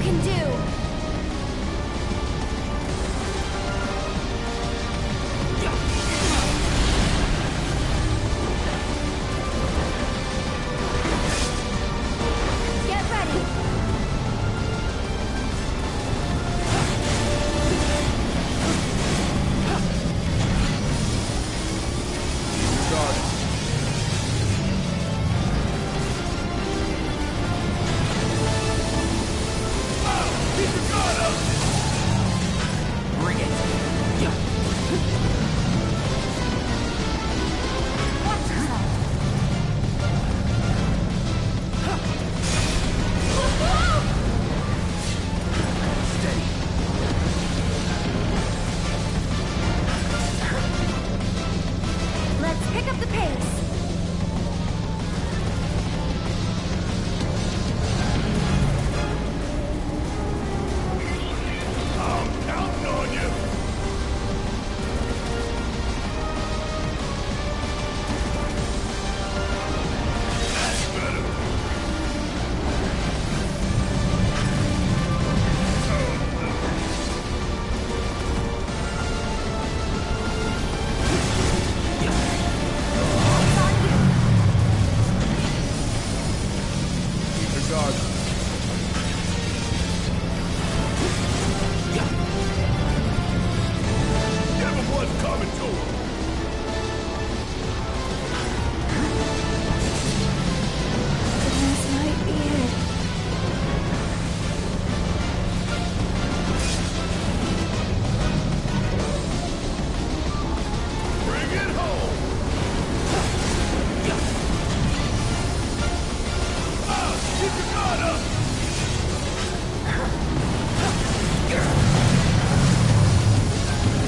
can do. Get ready. Let's pick up the pace. I'm counting on you. That's better. Keep your guard up. Give him what's coming to him. This might be it. Bring it home. Keep your guard up.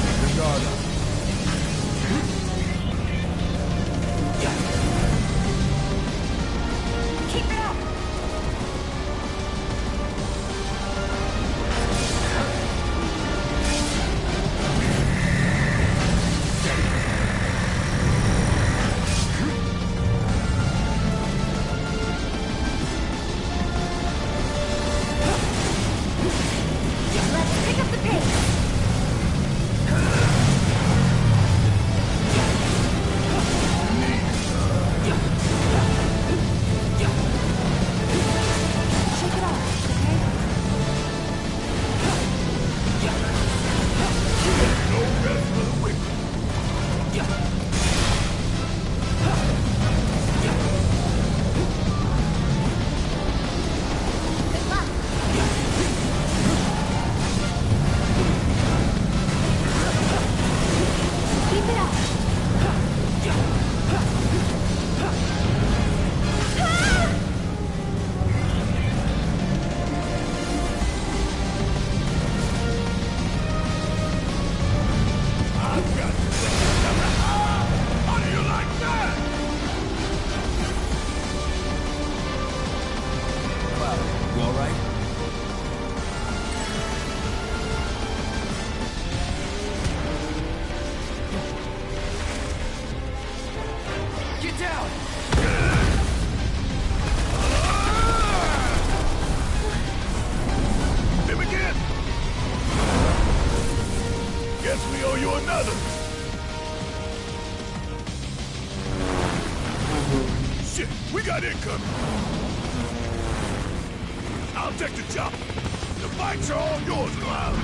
Keep your guard up. Keep it up. Let's pick up the pace. Shake it off, okay? No rest for the wicked. Good luck. Keep it up. I've got to take another. How do you like that? Cloud, you all right? Get down! Him again. Guess we owe you another. Shit, we got incoming. I'll take the job. The fights are all yours, Cloud.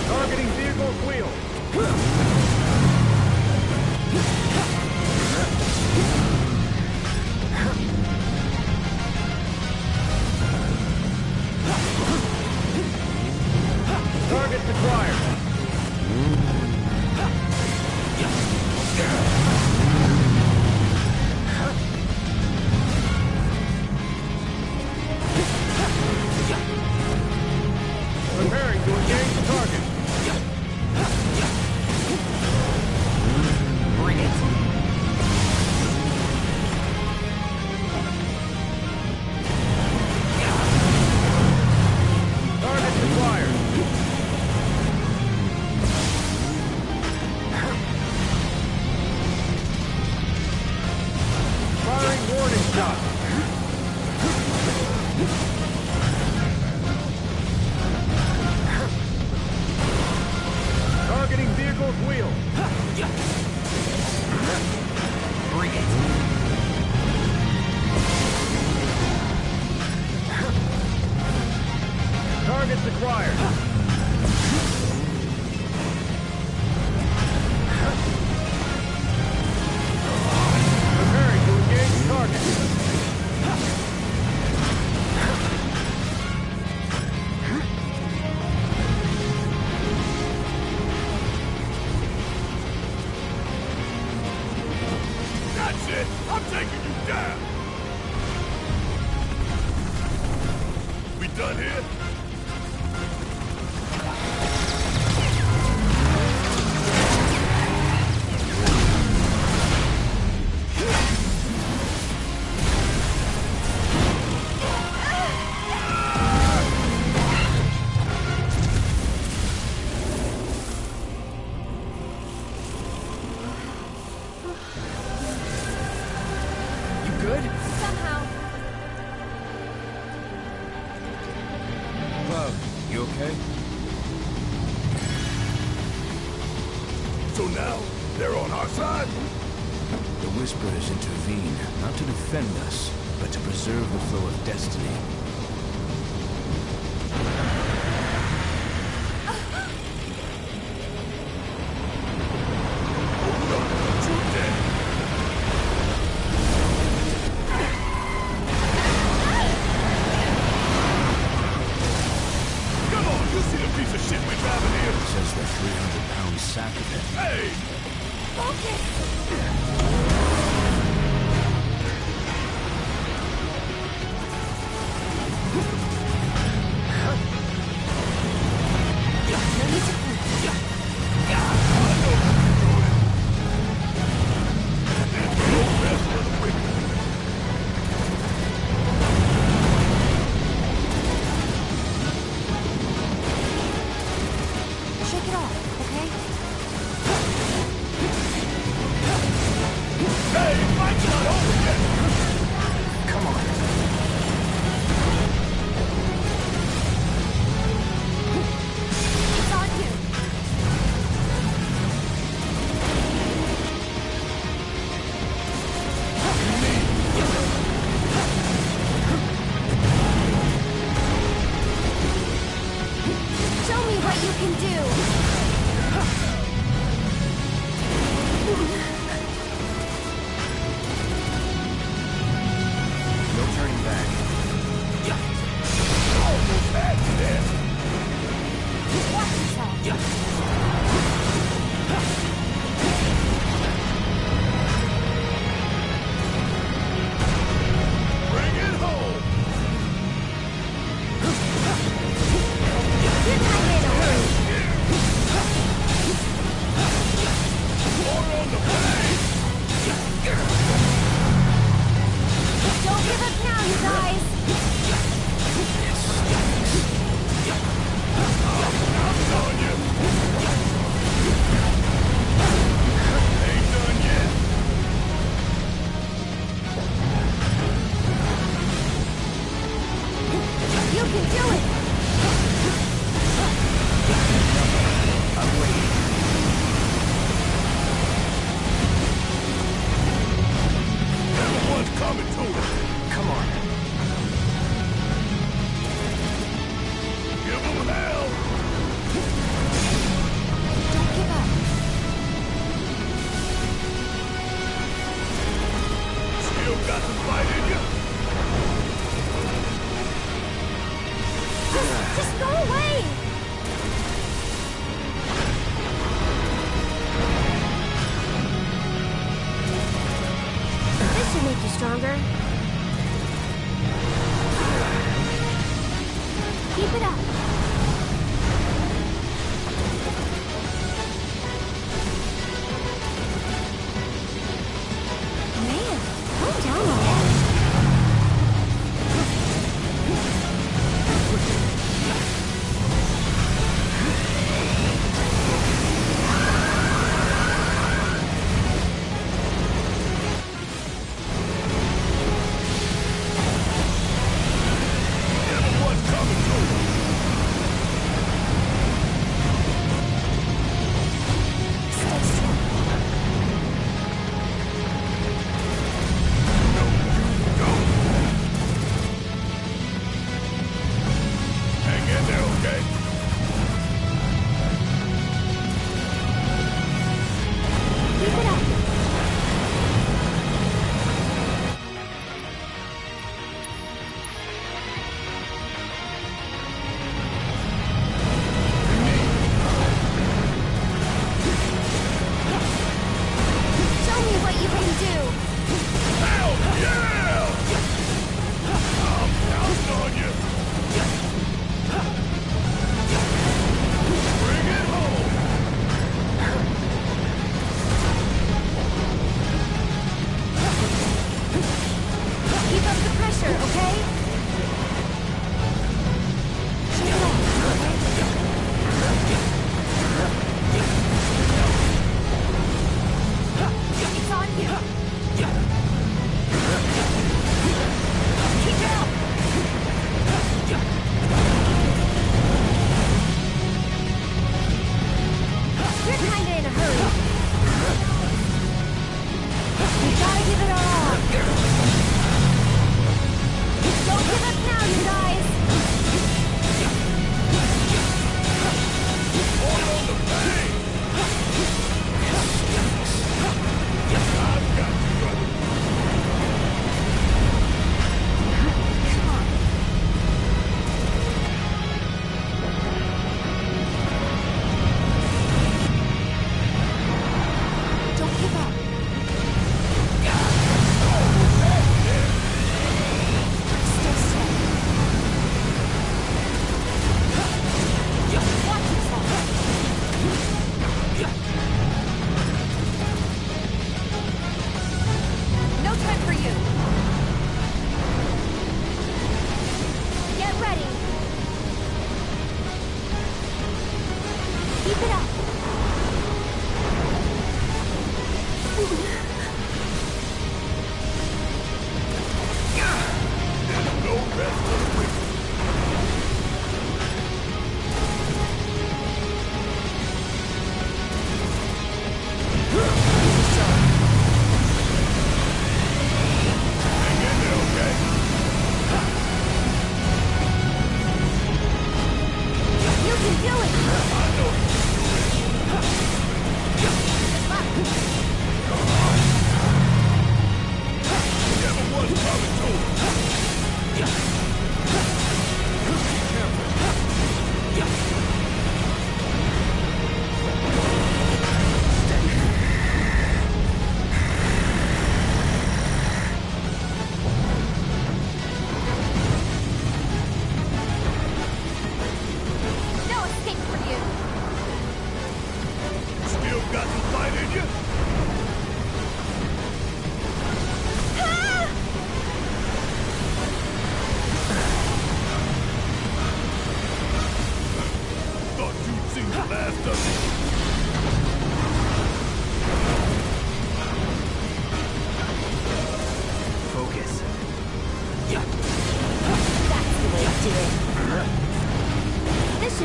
Targeting vehicle wheel. Target acquired. Preparing to engage the target. Bring it. Target targets acquired. Preparing to engage target. That's it! I'm taking you down! We done here? Good? Somehow. Cloud, you okay? So now, they're on our side? The Whisperers intervene, not to defend us, but to preserve the flow of destiny. Come on, you see the piece of shit we're driving here? Says the 300-pound sack of it. Hey! Focus! No need to panic. Shake it off, okay? Hey, fight's not over yet! Come on. It's on you. Show me what you can do. No turning back. Almost had you there! Watch yourself. Bring it home! You're not in a hurry. More on the way! Don't give up now, you guys. I'm on you! Ain't done yet! You can do it. I'm waiting. Everyone's coming to us! Come on. Give them hell! Don't give up. Still got the fight in you? Just go away. This should make you stronger. Keep it up. Man, calm down already. Everyone's coming to us!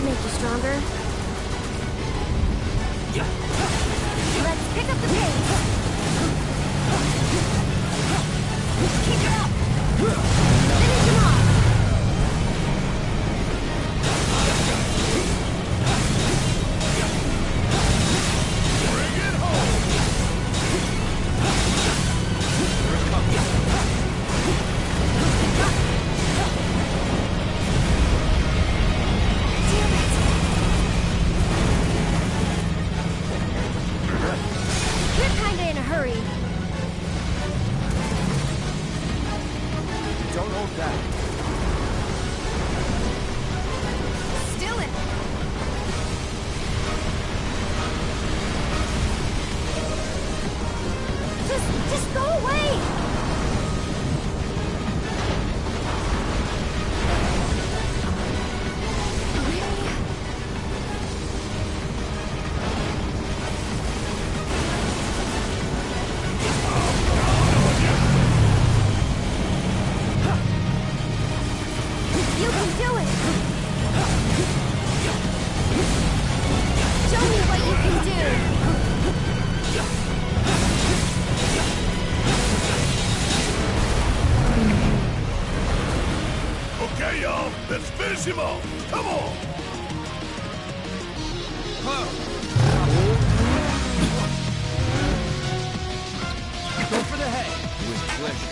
should make you stronger. Let's pick up the pace. Keep it up. Finish him off. Bring it home! You're kinda in a hurry. Don't hold back. Still in. Just go away! Really? You can do it! Show me what you can do! Okay, y'all, let's finish him off. Come on! Go for the head. With pleasure.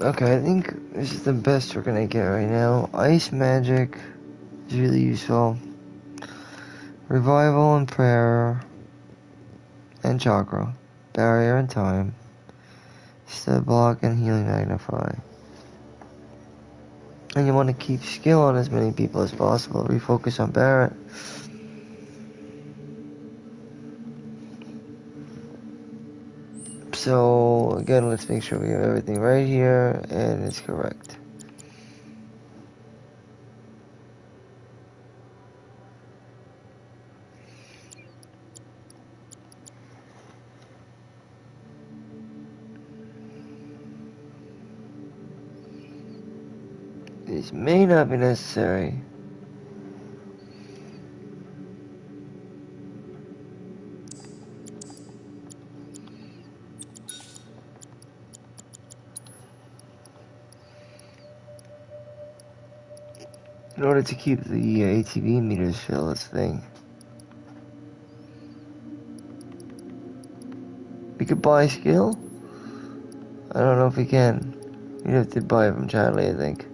Okay, I think this is the best we're gonna get right now. Ice magic is really useful. Revival and prayer and chakra. Barrier and time. Step block and healing magnify. And you want to keep skill on as many people as possible. Refocus on Barret. So again, let's make sure we have everything right here and it's correct. These may not be necessary. In order to keep the ATV meters filled, that's the thing. We could buy skill? I don't know if we can. You'd have to buy it from Charlie, I think.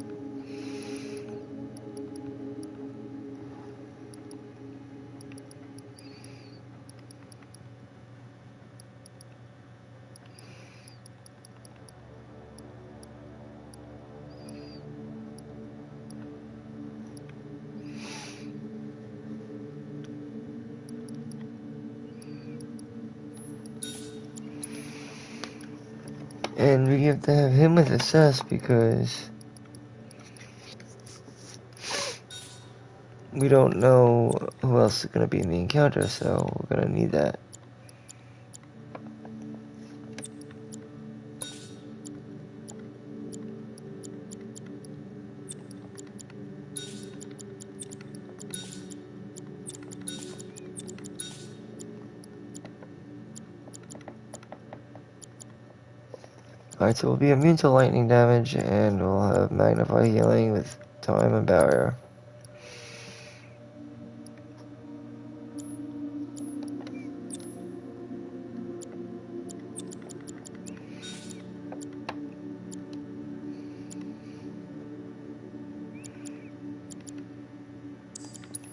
And we have to have him with assess because we don't know who else is going to be in the encounter, so we're going to need that. Alright, so we'll be immune to lightning damage, and we'll have magnify healing with time and barrier.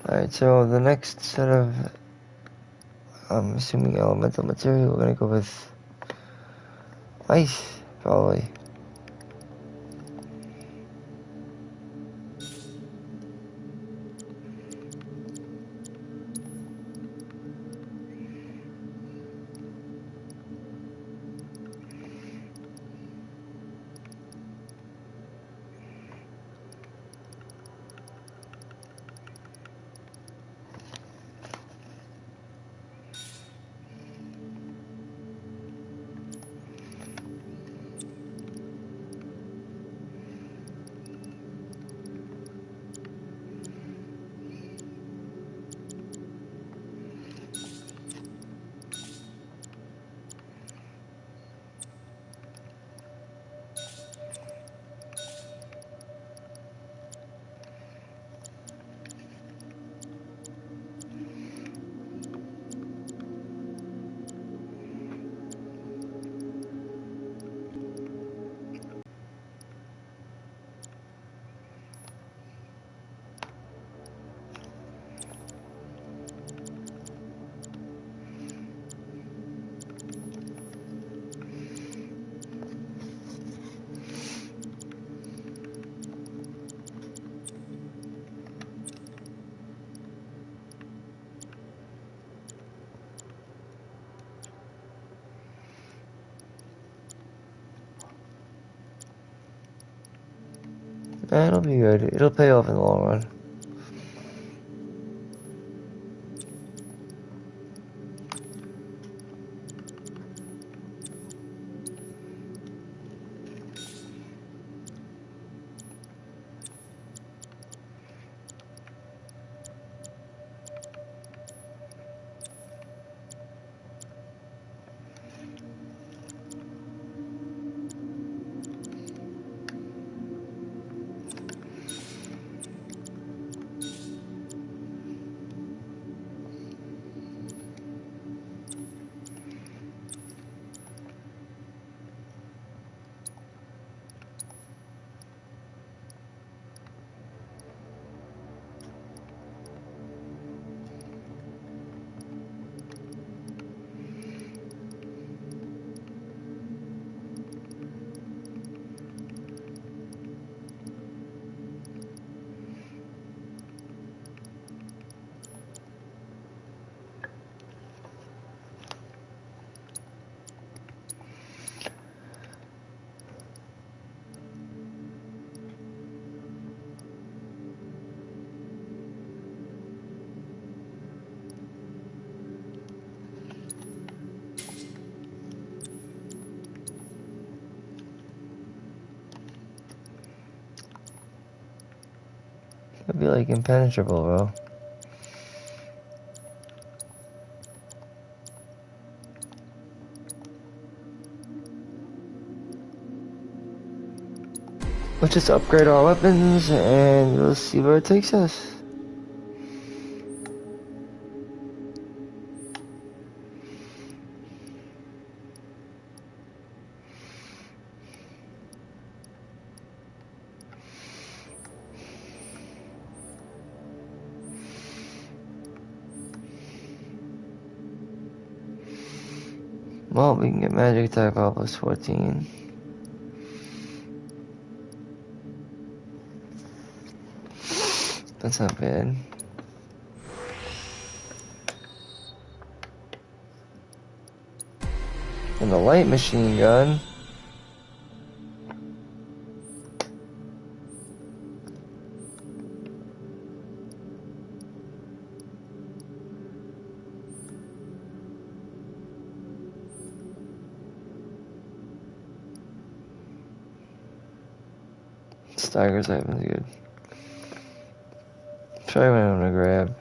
Alright, so the next set of, I'm assuming elemental material, we're gonna go with ice, probably. That'll be good. It'll pay off in the long run. It'd be like impenetrable, bro. Let's just upgrade our weapons and we'll see where it takes us. Well, we can get magic attack power plus 14. That's not bad. And the light machine gun. Stagger's weapon's good. Try what I'm gonna grab.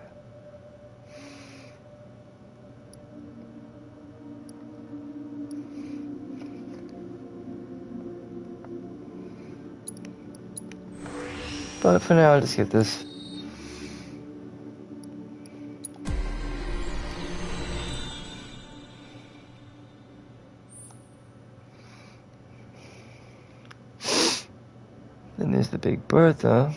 But for now, I'll just get this. Then there's the Big Bertha.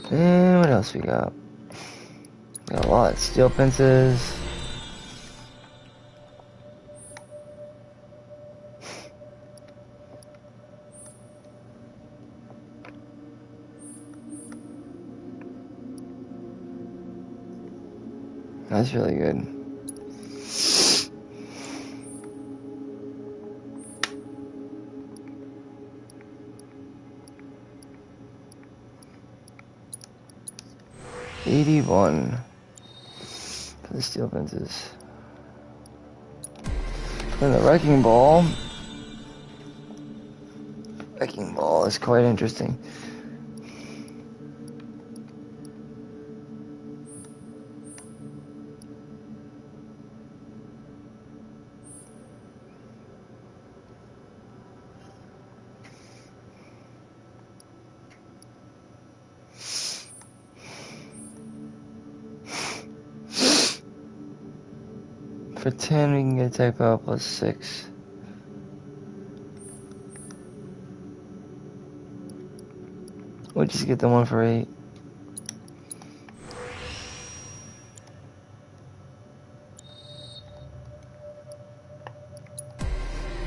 And what else we got? Got a lot. Steel pincers. That's really good. $81 for the steel pincers. And the wrecking ball. Wrecking ball is quite interesting. For 10, we can get attack power plus 6. We'll just get the one for 8.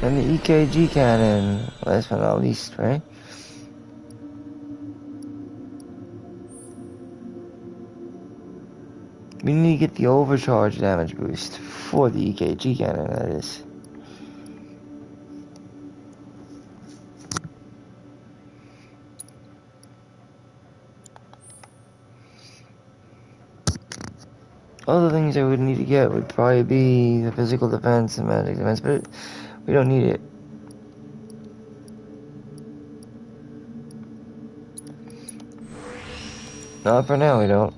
And the EKG cannon, last but not least, right? We need to get the overcharge damage boost for the EKG cannon, that is. Other things I would need to get would probably be the physical defense and magic defense, but we don't need it. Not for now, we don't.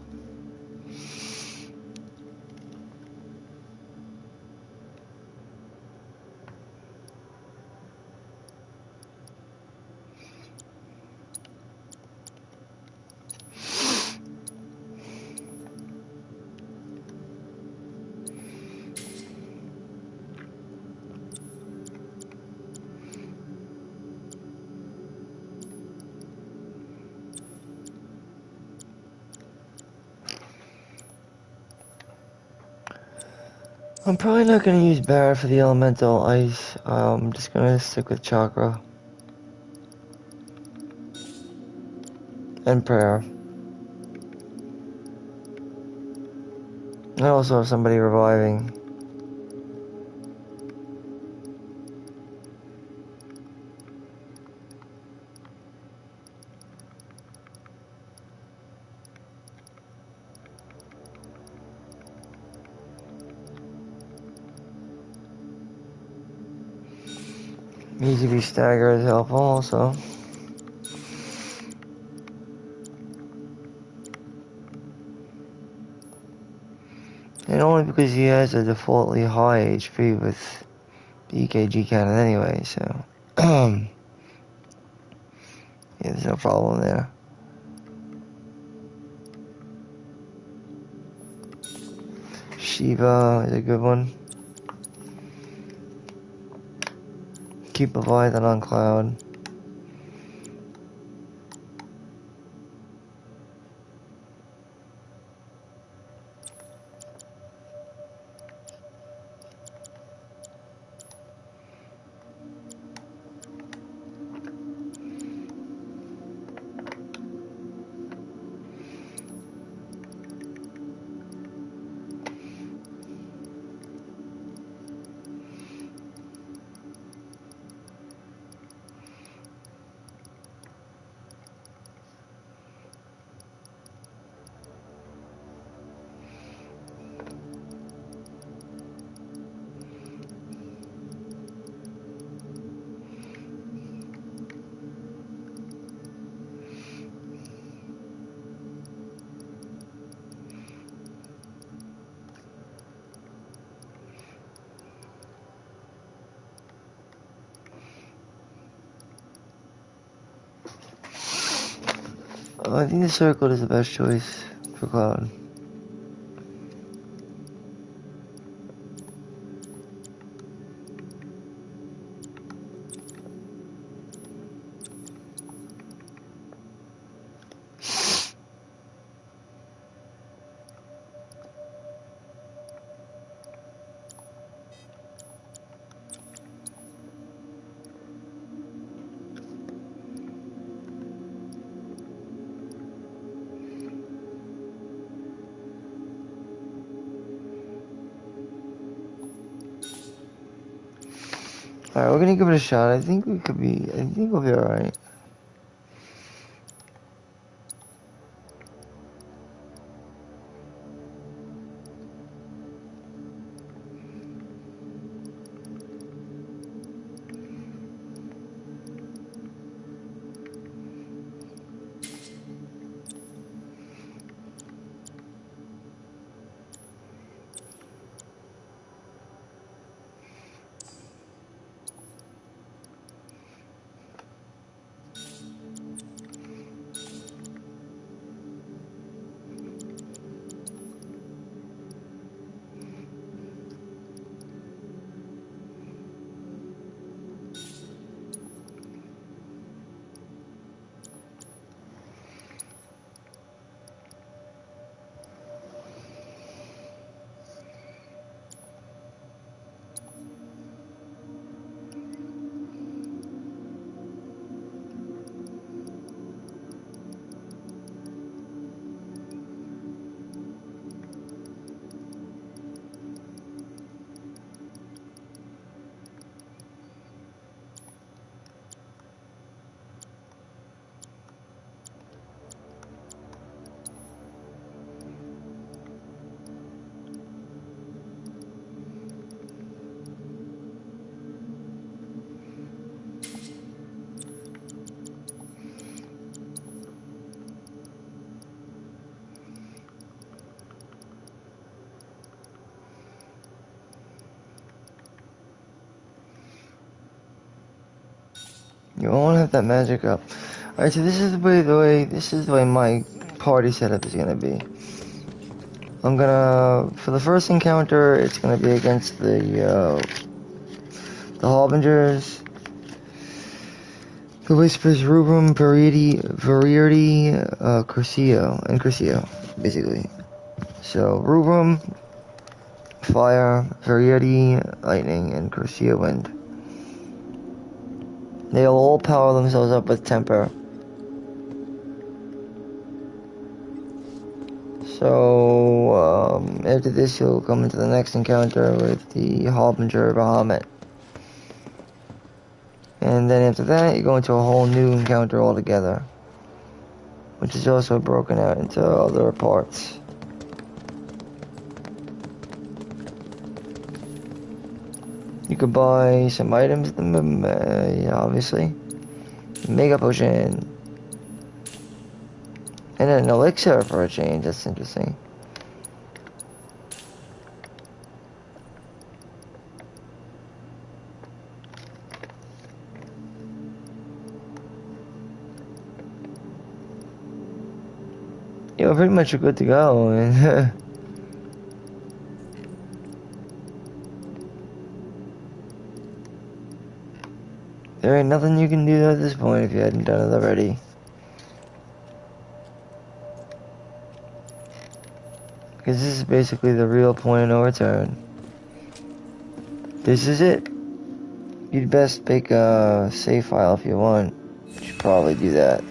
I'm probably not gonna use Barret for the elemental ice. I'm just gonna stick with chakra and prayer. I also have somebody reviving. Needs to be staggered is helpful also. And only because he has a defaultly high HP with the EKG cannon anyway, so yeah, there's no problem there. Shiva is a good one. Keep Leviathan on cloud. I think the circle is the best choice for cloud. Alright, we're gonna give it a shot. I think we'll be alright. You won't have that magic up. Alright, so this is the way my party setup is gonna be. I'm gonna, for the first encounter, it's gonna be against the Harbingers, the Whispers, Rubrum, Variety, Curcio, basically. So, Rubrum, fire, variety, lightning, and Crucia wind. They'll all power themselves up with temper. So, after this, you'll come into the next encounter with the Harbinger Bahamut. And then after that, you go into a whole new encounter altogether, which is also broken out into other parts. You could buy some items, yeah, obviously. Mega Potion. And an elixir for a change, that's interesting. You're pretty much good to go. And there ain't nothing you can do at this point if you hadn't done it already. Because this is basically the real point of no return. This is it. You'd best make a save file if you want. You should probably do that.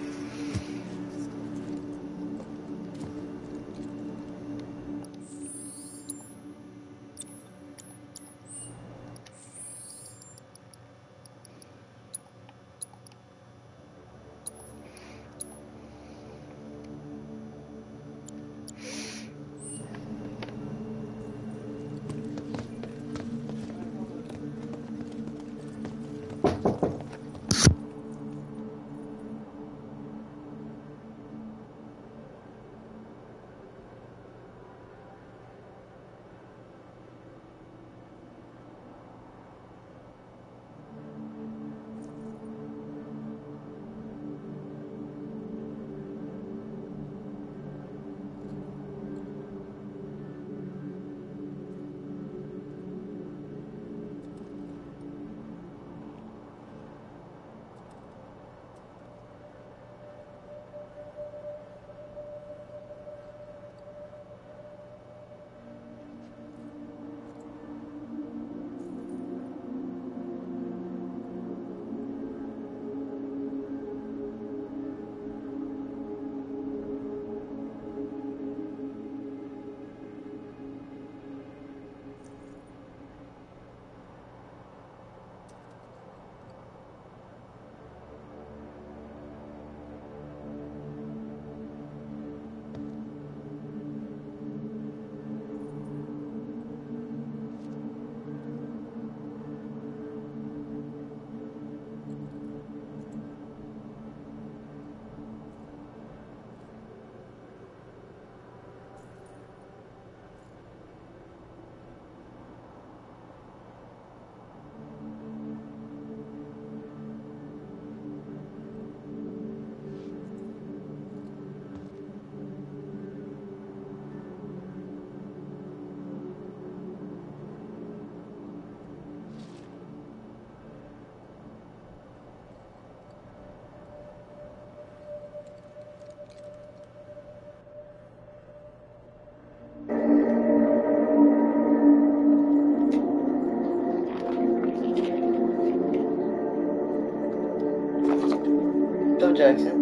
Joe Jackson.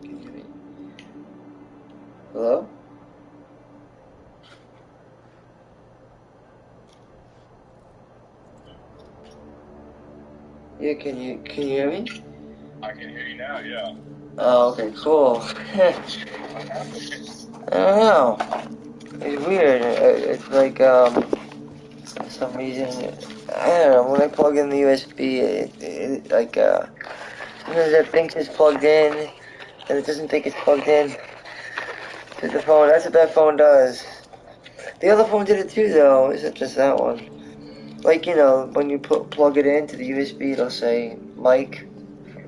Can you hear me? Hello? Yeah, can you hear me? I can hear you now, yeah. Oh, okay, cool. I don't know. It's weird. It's like, for some reason, I don't know, when I plug in the USB, it like, sometimes it thinks it's plugged in, and it doesn't think it's plugged in to the phone. That's what that phone does. The other phone did it too, though. Is it just that one? Like, you know, when you plug it into the USB, it'll say mic,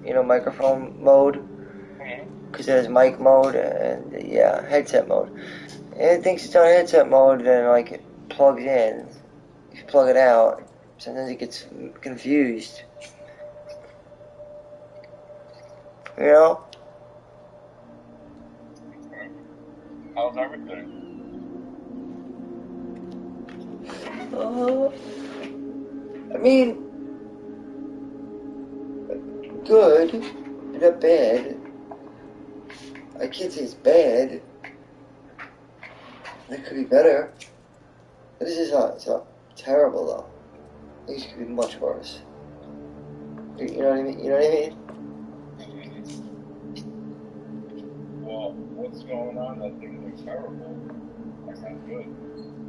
you know, microphone mode, because it has mic mode and, yeah, headset mode. And it thinks it's on headset mode, then, like, it plugs in. If you plug it out, sometimes it gets confused. You know? How's everything? I mean, good, but not bad. I can't say it's bad. It could be better. But this is it's not terrible though. These could be much worse. You know what I mean? You know what I mean? Well, what's going on that things are terrible? That's not good.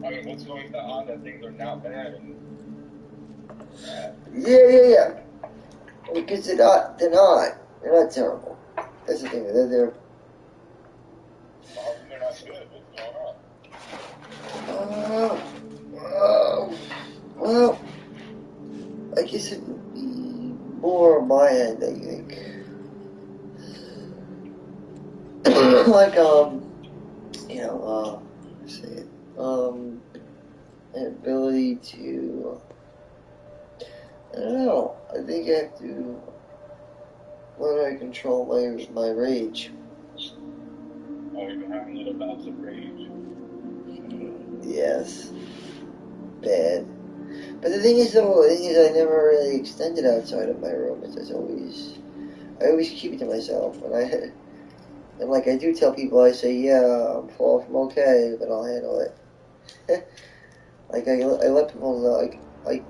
I mean, what's going on that things are not bad and bad? Yeah. Because they're not terrible. That's the thing. They're Well, they're not good. What's going on? well, I guess it would be more on my end, I think. Like, say it, an ability to, I don't know, I think I have to learn how to control my rage. Oh, you've been having little bouts of rage. Yes. Bad. But the thing is, I never really extend it outside of my room. I always keep it to myself. And like I do tell people, I say, yeah, I'm far from okay, but I'll handle it. Like I let people know, like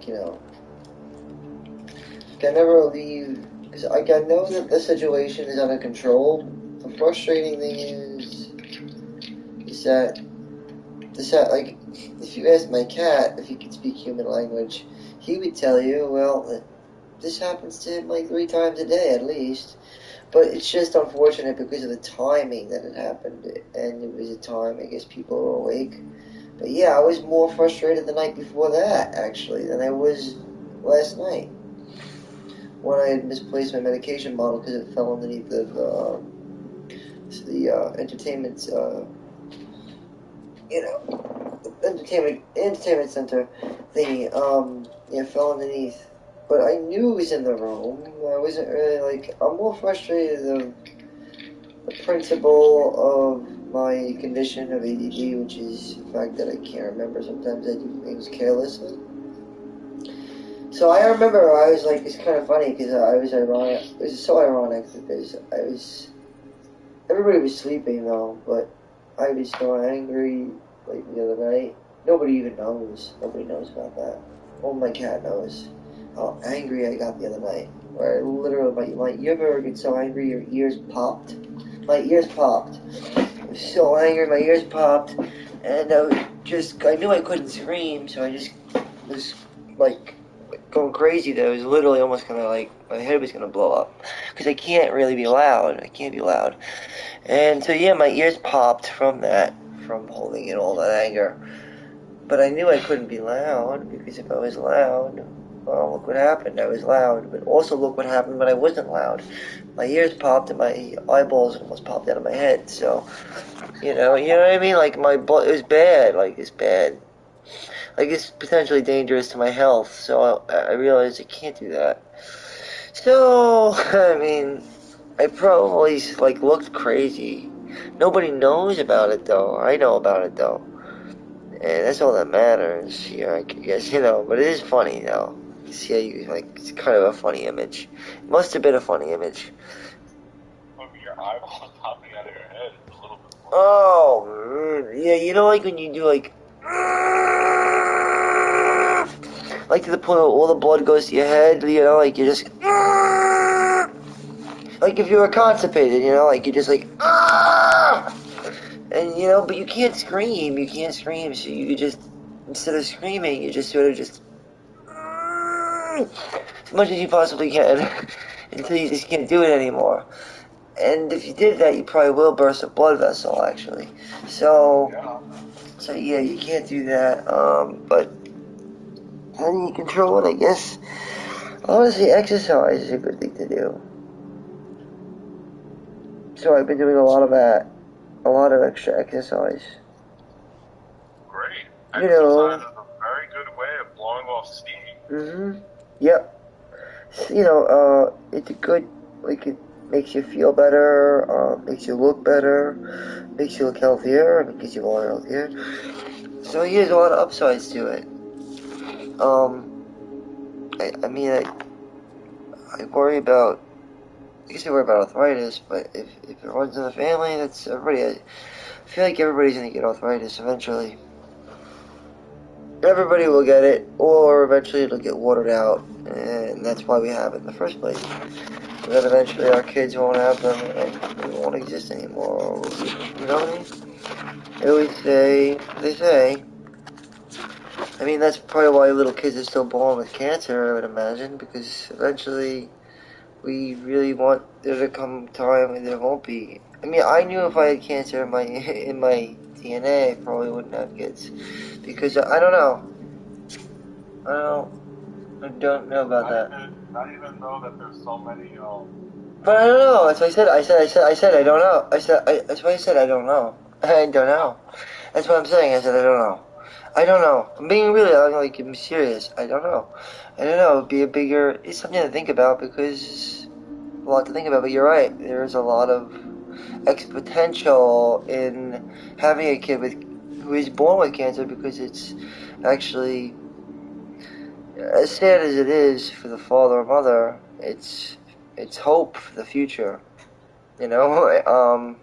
I never leave, because I know that the situation is under control. The frustrating thing is that like, if you asked my cat if he could speak human language, he would tell you, well, this happens to him like 3 times a day at least. But it's just unfortunate because of the timing that it happened, and it was a time I guess people were awake. But yeah, I was more frustrated the night before that, actually, than I was last night, when I had misplaced my medication bottle because it fell underneath the entertainment, entertainment center thingy. It fell underneath. But I knew it was in the room. I wasn't really like. I'm more frustrated of the principle of my condition of ADD, which is the fact that I can't remember. Sometimes I do things carelessly. So I remember I was like, it's kind of funny because I was ironic. It was so ironic because everybody was sleeping though, but I was so angry like the other night. Nobody even knows. Nobody knows about that. Only my cat knows how angry I got the other night. Where I literally, you ever get so angry your ears popped? My ears popped. I was so angry, my ears popped, and I knew I couldn't scream, so I just was like going crazy. That I was literally almost gonna my head was gonna blow up because I can't really be loud. I can't be loud, and so yeah, my ears popped from holding in all that anger. But I knew I couldn't be loud, because if I was loud, well, look what happened. I was loud. But also look what happened when I wasn't loud. My ears popped and my eyeballs almost popped out of my head. So, you know what I mean? Like, my blood, it was bad. Like, it's bad. Like, it's potentially dangerous to my health. So I realized I can't do that. So, I mean, I probably, looked crazy. Nobody knows about it, though. I know about it, though. And that's all that matters here, I guess, but it is funny, though. You see how it's kind of a funny image. It must have been a funny image. Look, your eyeball popping out of your head is a little bit more. Oh, yeah, like when you do, like to the point where all the blood goes to your head, like you're just, like if you were constipated, like you're just like, and, but you can't scream, so you just, instead of screaming, you just sort of just, as much as you possibly can, until you just can't do it anymore. And if you did that, you probably will burst a blood vessel, actually. So yeah, you can't do that, but how do you control it, I guess? Honestly, exercise is a good thing to do. So I've been doing a lot of that. A lot of extra exercise. Great. Exercise is a very good way of blowing off steam. Yep. It's a good, it makes you feel better, makes you look better, makes you look healthier, makes you more healthier. So there's a lot of upsides to it. I mean, I worry about, I guess I worry about arthritis, but if it runs in the family, that's everybody, I feel like everybody's gonna get arthritis eventually. Everybody will get it, or eventually it'll get watered out, and that's why we have it in the first place. So that eventually our kids won't have them, and it won't exist anymore. You know what I mean? They say, I mean, that's probably why little kids are still born with cancer, I would imagine, because eventually we really want there to come a time when there won't be. I mean, I knew if I had cancer in my DNA, I probably wouldn't have kids, because I don't know. I don't know about that. I even know that there's so many. But I don't know. That's what I said. I said I don't know. That's why I said I don't know. I don't know. That's what I'm saying. I said I don't know. I don't know. I'm being really, I'm serious. I don't know. I don't know. It'd be it's something to think about because a lot to think about. But you're right. There's a lot of potential in having a kid who is born with cancer because it's actually, as sad as it is for the father or mother, it's hope for the future, you know.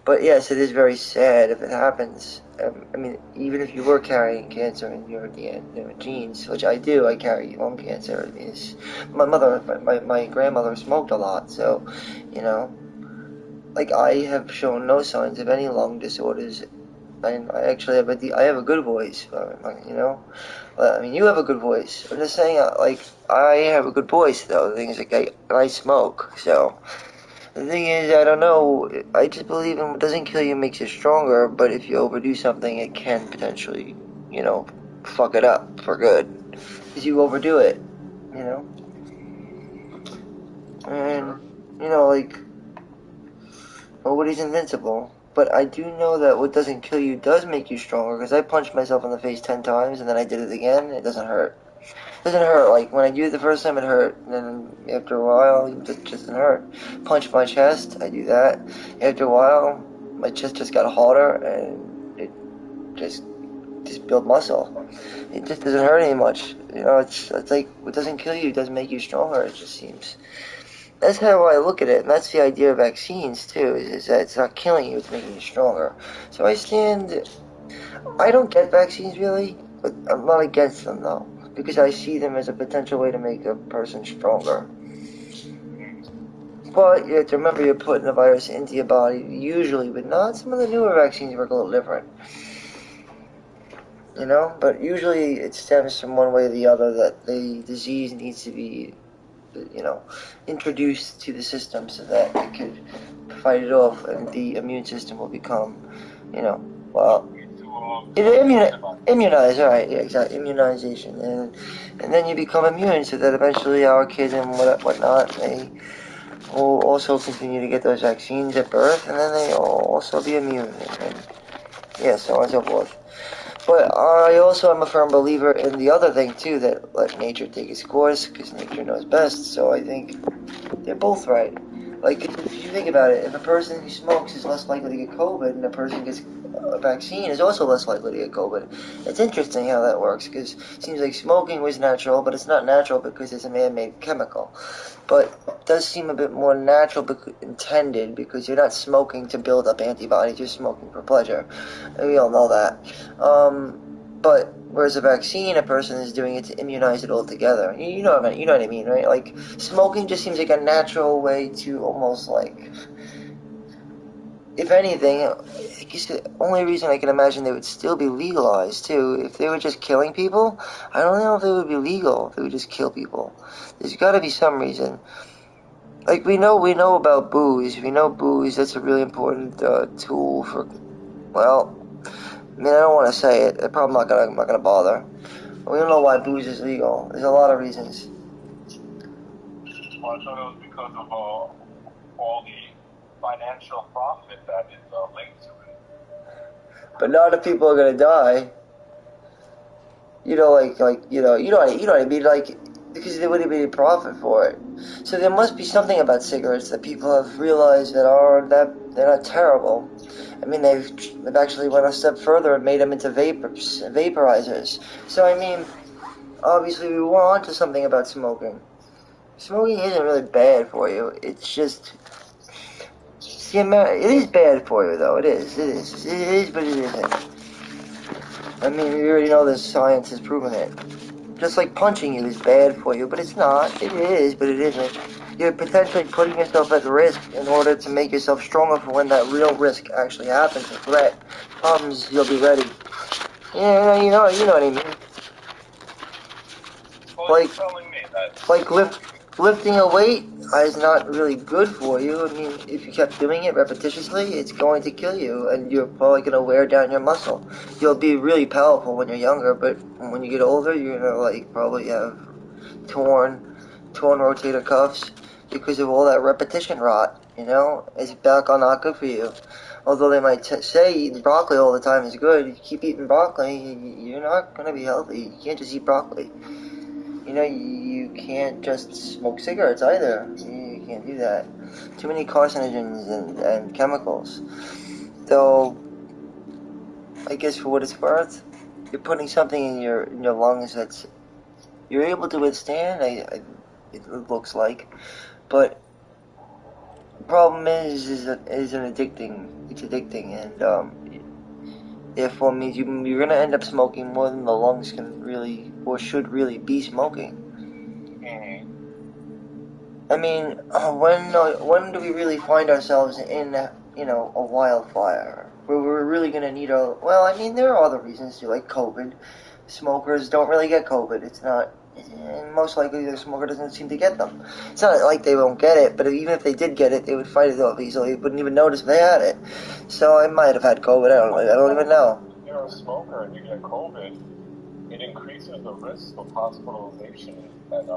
But yes, it is very sad if it happens. I mean, even if you were carrying cancer in your genes, which I do, I carry lung cancer. My grandmother smoked a lot, so, you know, like I have shown no signs of any lung disorders. I actually have I have a good voice, you know. I mean, you have a good voice. I'm just saying, I have a good voice, though. The thing is, I smoke, so. The thing is, I don't know, I just believe in what doesn't kill you makes you stronger, but if you overdo something, it can potentially, you know, fuck it up for good. Because you overdo it, you know? And, you know, nobody's invincible. But I do know that what doesn't kill you does make you stronger, because I punched myself in the face 10 times, and then I did it again, it doesn't hurt. It doesn't hurt. Like, when I do it the first time, it hurt. And then after a while, it just doesn't hurt. Punch my chest, I do that. After a while, my chest just got harder, and it just built muscle. It just doesn't hurt any much. You know, it's like, what doesn't kill you doesn't make you stronger, it just seems. That's how I look at it, and that's the idea of vaccines, too, is that it's not killing you, it's making you stronger. So I don't get vaccines, really, but I'm not against them, though. Because I see them as a potential way to make a person stronger. But you have to remember you're putting the virus into your body, usually, but not some of the newer vaccines work a little different. You know, but usually it stems from one way or the other that the disease needs to be, you know, introduced to the system so that it could fight it off and the immune system will become, you know, well, immunize, right? Yeah, exactly. Immunization, and then you become immune, so that eventually our kids and whatnot, they will also continue to get those vaccines at birth, and then they will also be immune, and yeah, so on and so forth. But I also am a firm believer in the other thing too, that let nature take its course, because nature knows best. So I think they're both right. Like, if you think about it, if a person who smokes is less likely to get COVID, and a person who gets a vaccine is also less likely to get COVID. It's interesting how that works, because it seems like smoking was natural, but it's not natural because it's a man-made chemical. But it does seem a bit more natural intended, because you're not smoking to build up antibodies, you're smoking for pleasure. And we all know that. But whereas a vaccine, a person is doing it to immunize it altogether. You know what I mean, right? Like, smoking just seems like a natural way to almost, like, if anything, I guess the only reason I can imagine they would still be legalized, too, if they were just killing people, I don't know if they would be legal if they would just kill people. There's got to be some reason. Like, we know about booze. We know booze, that's a really important tool for, well, I mean, I don't want to say it. I'm probably not gonna bother. We don't know why booze is legal. There's a lot of reasons. Well, I thought it was because of all the financial profit that is linked to it. But not if people are gonna die. You know, you know what I mean. Like, because there wouldn't be any profit for it. So there must be something about cigarettes that people have realized that they're not terrible. I mean, they've actually went a step further and made them into vaporizers. So I mean, obviously we were onto something about smoking. Smoking isn't really bad for you. It's just see, it is bad for you though. It is. It is. It is, but it isn't. I mean, we already know the science has proven it. Just like punching you is bad for you, but it's not. It is, but it isn't. You're potentially putting yourself at risk in order to make yourself stronger for when that real risk actually happens. A threat comes, you'll be ready. Yeah, you know what I mean. Well, Like, you're telling me that. like lifting a weight is not really good for you. I mean, if you kept doing it repetitiously, it's going to kill you, and you're probably going to wear down your muscle. You'll be really powerful when you're younger, but when you get older, you're going to, like, probably have torn rotator cuffs because of all that repetition rot, you know? It's back on not good for you. Although they might say eating broccoli all the time is good, if you keep eating broccoli, you're not going to be healthy. You can't just eat broccoli. You know, you can't just smoke cigarettes either. You can't do that. Too many carcinogens and chemicals. Though, I guess for what it's worth, you're putting something in your lungs that's you're able to withstand. It looks like, but the problem is that it's addicting. It's addicting, and therefore means you're gonna end up smoking more than the lungs can really or should really be smoking. I mean, when do we really find ourselves in, a wildfire where we're really gonna need well, I mean, there are other reasons too, like COVID. Smokers don't really get COVID. It's not, and most likely the smoker doesn't seem to get them. It's not like they won't get it, but even if they did get it, they would fight it off easily. They wouldn't even notice if they had it. So I might have had COVID. I don't even know. If you're a smoker and you get COVID, it increases the risk of hospitalization and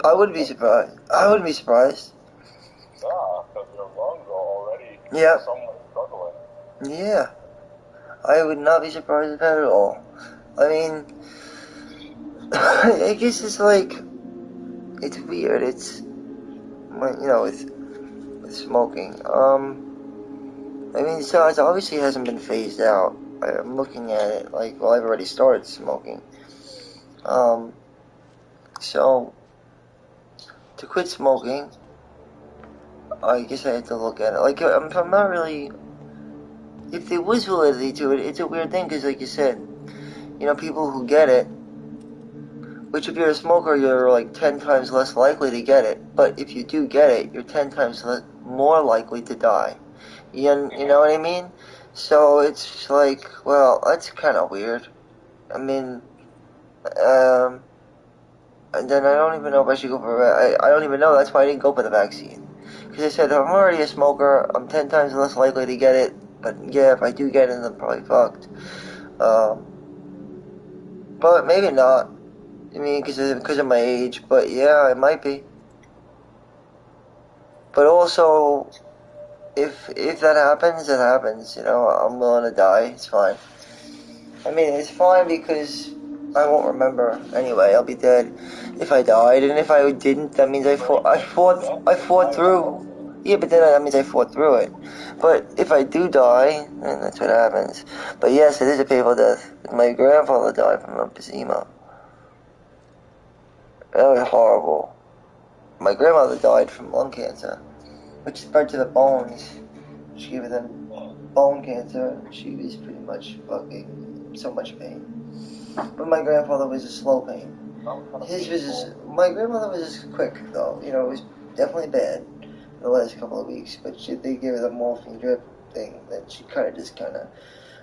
I wouldn't be surprised. I wouldn't be surprised. yeah, because your lungs are already somewhat struggling. Yeah. I would not be surprised at that at all. I mean, I guess it's like, it's weird. It's, with smoking. I mean, so it obviously hasn't been phased out. I'm looking at it like, well, I've already started smoking. So, to quit smoking, I guess I had to look at it. Like, I'm not really, if there was validity to it, it's a weird thing, because like you said, people who get it, which if you're a smoker, you're like 10 times less likely to get it, but if you do get it, you're 10 times more likely to die. You know what I mean? So it's like, well, that's kind of weird. I mean, and then I don't even know if I should go for I don't even know. That's why I didn't go for the vaccine. Because I said, I'm already a smoker. I'm 10 times less likely to get it. But yeah, if I do get it, I'm probably fucked. But maybe not. I mean, because of my age. But yeah, it might be. But also, if that happens, it happens. I'm willing to die. It's fine. I mean, it's fine because I won't remember anyway. I'll be dead if I died, and if I didn't, that means I fought through. Yeah, but then that means I fought through it. But if I do die, then that's what happens. But yes, it is a painful death. My grandfather died from emphysema. That was horrible. My grandmother died from lung cancer, which spread to the bones. She gave them bone cancer. She was pretty much fucking so much pain. But my grandfather was a slow pain. My grandmother was just quick though. It was definitely bad the last couple of weeks. But they gave her the morphine drip thing. That she kind of,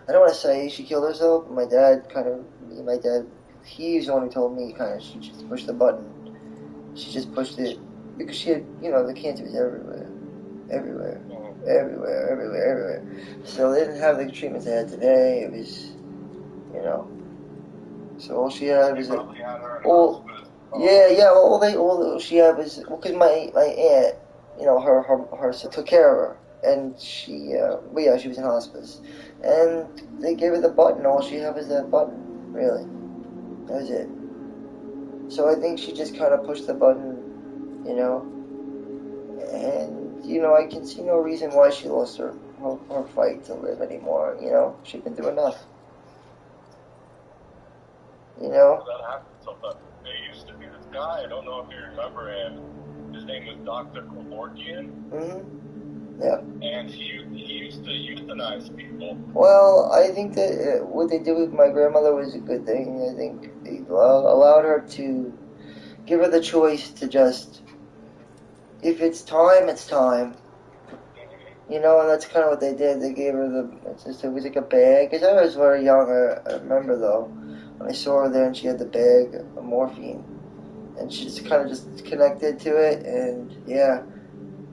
I don't want to say she killed herself. But my dad, he's the one who told me she just pushed the button. She just pushed it because she had, the cancer was everywhere. So they didn't have the treatments they had today. It was, So all she had was all she had was because my aunt, her took care of her, and she, she was in hospice, and they gave her the button. All she had was that button, really. That was it. So I think she just kind of pushed the button, and I can see no reason why she lost her fight to live anymore. She'd been through enough. You know? That happens sometimes. There used to be this guy, I don't know if you remember him. His name was Dr. Kevorkian. Yeah. And he used to euthanize people. Well, I think that what they did with my grandmother was a good thing. I think they allowed her to give her the choice to just, if it's time, it's time. You know, and that's kind of what they did. They gave her it was like a bag. Because I was very young, I remember though, when I saw her there and she had the bag of morphine. And she just kind of just connected to it, and yeah,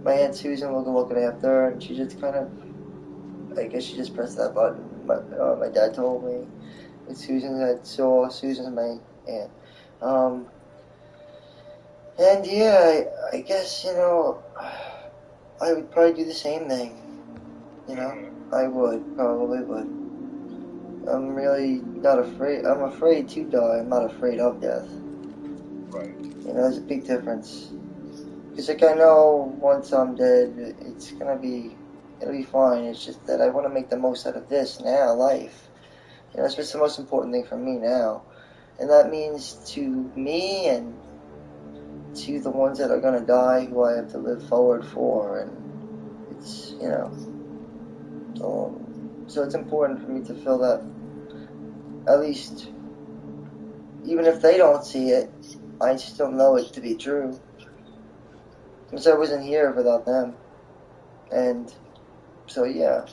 my Aunt Susan was looking after her, and she just kind of, I guess she just pressed that button. My dad told me that Susan's my aunt. And yeah, I guess, you know, I would probably do the same thing. You know, I probably would. I'm really not afraid. I'm afraid to die. I'm not afraid of death. Right. You know, there's a big difference. Because, like, I know once I'm dead, it'll be fine. It's just that I want to make the most out of this now, life. You know, that's what's the most important thing for me now. And that means to me and to the ones that are going to die who I have to live forward for. And it's, you know, so it's important for me to feel that, at least, even if they don't see it, I still know it to be true. Because I wasn't here without them. And so, yeah.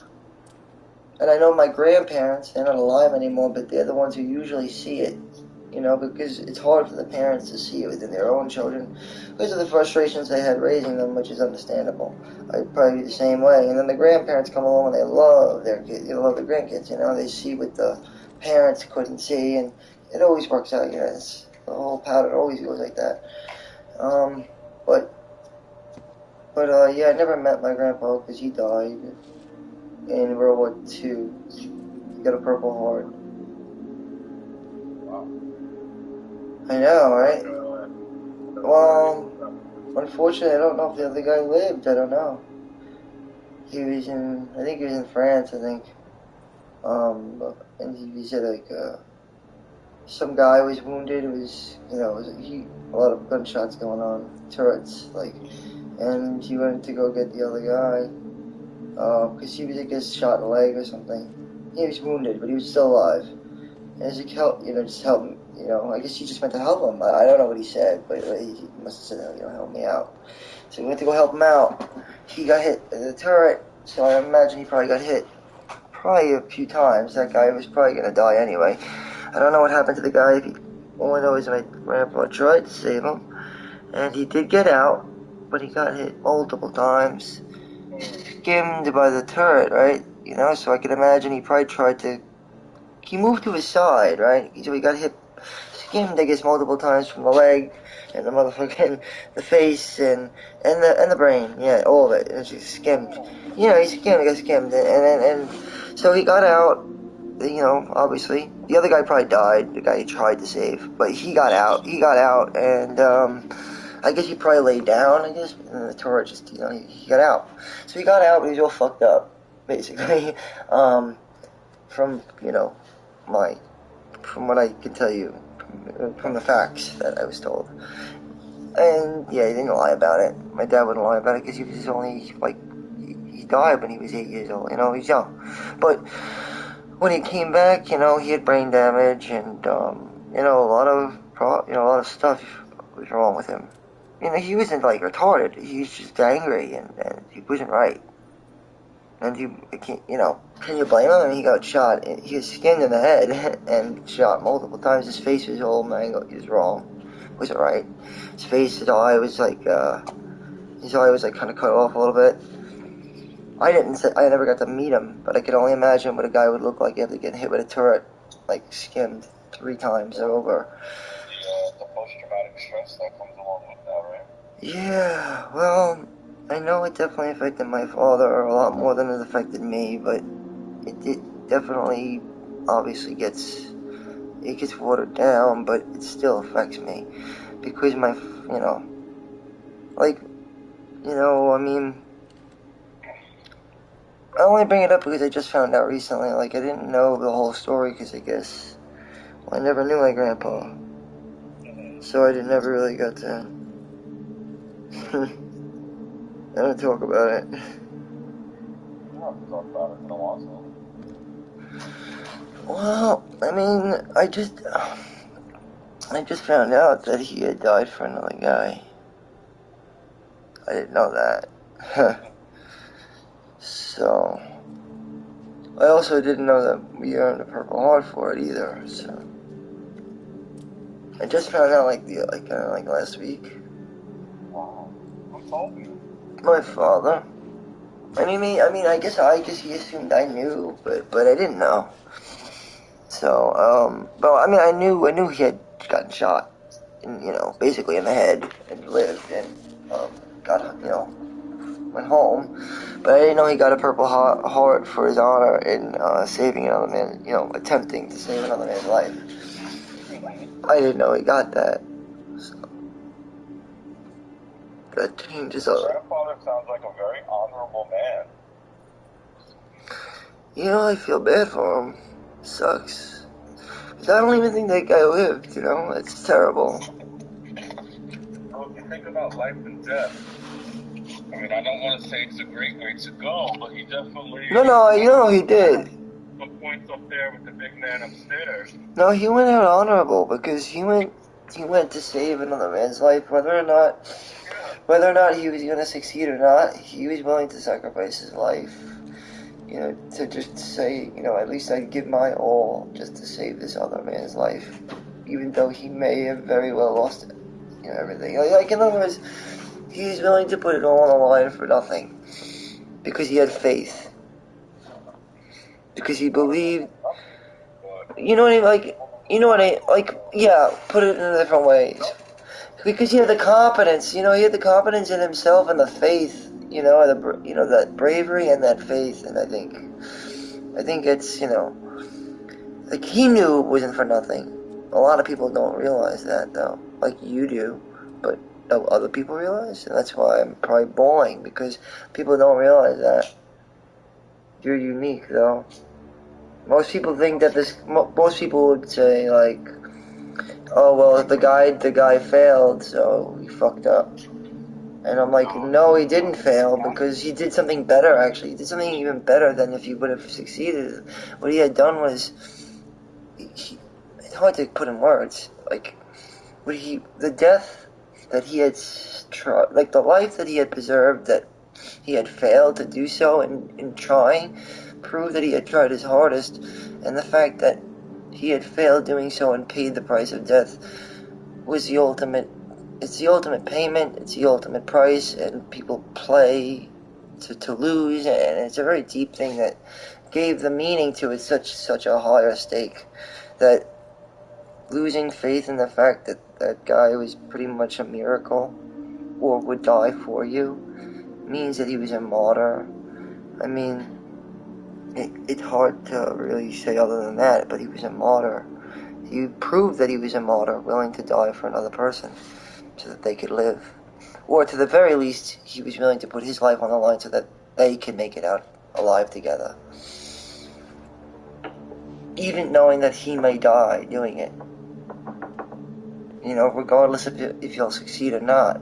And I know my grandparents, they're not alive anymore, but they're the ones who usually see it. You know, because it's hard for the parents to see it within their own children because of the frustrations they had raising them, which is understandable. I'd probably be the same way. And then the grandparents come along and they love their kids, they love their grandkids, you know, they see what the parents couldn't see, and it always works out, you know, it's, the whole pattern always goes like that. Yeah, I never met my grandpa because he died in World War II. He got a Purple Heart. I know, right? Well, unfortunately, I don't know if the other guy lived. I don't know. I think he was in France, I think. And he said, like, some guy was wounded. It was, you know, a lot of gunshots going on, turrets, like, and he went to go get the other guy, because he was, I guess, shot in the leg or something. He was wounded, but he was still alive. And he's like, just help him. You know, I guess he just went to help him. I don't know what he said, but he must have said, you know, help me out. So he went to go help him out. He got hit in the turret, so I imagine he probably got hit probably a few times. That guy was probably going to die anyway. I don't know what happened to the guy. All I know is my grandpa tried to save him, and he did get out, but he got hit multiple times. Skimmed by the turret, right? You know, so I can imagine he probably he moved to his side, right? So he got hit, skimmed, I guess, multiple times from the leg, and the face, and the brain, yeah, all of it. And just skimmed. You know, he got skimmed, and so he got out. You know, obviously, the other guy probably died. The guy he tried to save, but he got out. And I guess he probably laid down. I guess, and the turret just, you know, he got out. So he got out, but he was all fucked up, basically. From, you know, from what I can tell you, from the facts that I was told. And yeah, he didn't lie about it. My dad wouldn't lie about it because he was only, like, he died when he was 8 years old, you know, he's young. But when he came back, you know, he had brain damage and, you know, a lot of stuff was wrong with him. You know, he wasn't, like, retarded. He was just angry and he wasn't right. And you know, can you blame him? I mean, he got shot. He was skinned in the head and shot multiple times. His face was all mangled. He was wrong. Wasn't right. His eye was like kind of cut off a little bit. I never got to meet him, but I could only imagine what a guy would look like after getting hit with a turret, like skimmed 3 times over. The post-traumatic stress that comes along with that, right? Yeah, well, I know it definitely affected my father a lot more than it affected me, but it definitely, obviously gets watered down, but it still affects me, because I mean, I only bring it up because I just found out recently, like, I didn't know the whole story, because I guess I never knew my grandpa, so I never really got to I don't talk about it. You don't have to talk about it. I don't want to. Well, I mean, I just found out that he had died for another guy. I didn't know that. So, I also didn't know that we earned a Purple Heart for it either. So, I just found out like last week. Wow. Who told you? My father. I mean, I guess he assumed I knew, but I didn't know. So, but I mean, I knew he had gotten shot, basically in the head, and lived, and went home. But I didn't know he got a Purple Heart for his honor in saving another man, attempting to save another man's life. I didn't know he got that. So, that changes Your a. grandfather sounds like a very honorable man. I feel bad for him. Sucks. 'Cause I don't even think that guy lived. It's terrible. Well, if you think about life and death, I mean, I don't want to say it's a great way to go, but he definitely... No, he did. Some points up there with the big man upstairs. No, he went out honorable because he went to save another man's life, whether or not he was going to succeed or not. He was willing to sacrifice his life, to just say, at least I'd give my all just to save this other man's life, even though he may have very well lost, everything. Like in other words, he was willing to put it all on the line for nothing because he had faith, because he believed. You know what I mean? Yeah, put it in different ways. Because he had the confidence, he had the confidence in himself and the faith, that bravery and that faith. And I think it's, like he knew it wasn't for nothing. A lot of people don't realize that, though, like you do, but other people realize, and that's why I'm probably bawling, because people don't realize that. You're unique, though. Most people think that most people would say, like, oh, well, the guy failed, so he fucked up. And I'm like, no, he didn't fail, because he did something better, actually. He did something even better than if he would have succeeded. What he had done was, it's hard to put in words, like, the death that he had tried, like, the life that he had preserved, that he had failed to do so in trying, proved that he had tried his hardest, and the fact that he had failed doing so and paid the price of death was the ultimate. It's the ultimate payment. It's the ultimate price, and people play to lose, and it's a very deep thing that gave the meaning to it such a higher stake. That losing faith in the fact that that guy was pretty much a miracle, or would die for you, means that he was a martyr. I mean, it's hard to really say other than that, but he was a martyr. He proved that he was a martyr, willing to die for another person, so that they could live. Or to the very least, he was willing to put his life on the line so that they can make it out alive together. Even knowing that he may die doing it. Regardless if he'll succeed or not.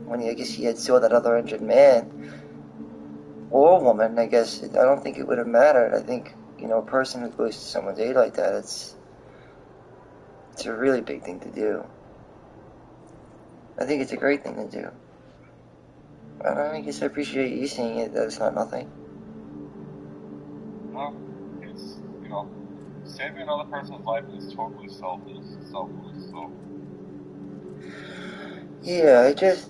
When I guess he had saw that other injured man, or woman, I guess, I don't think it would have mattered. I think, a person who goes to someone's aid like that, it's a really big thing to do. I think it's a great thing to do. I guess I appreciate you seeing it, that it's not nothing. No, it's, saving another person's life is totally selfless, so. Yeah, I guess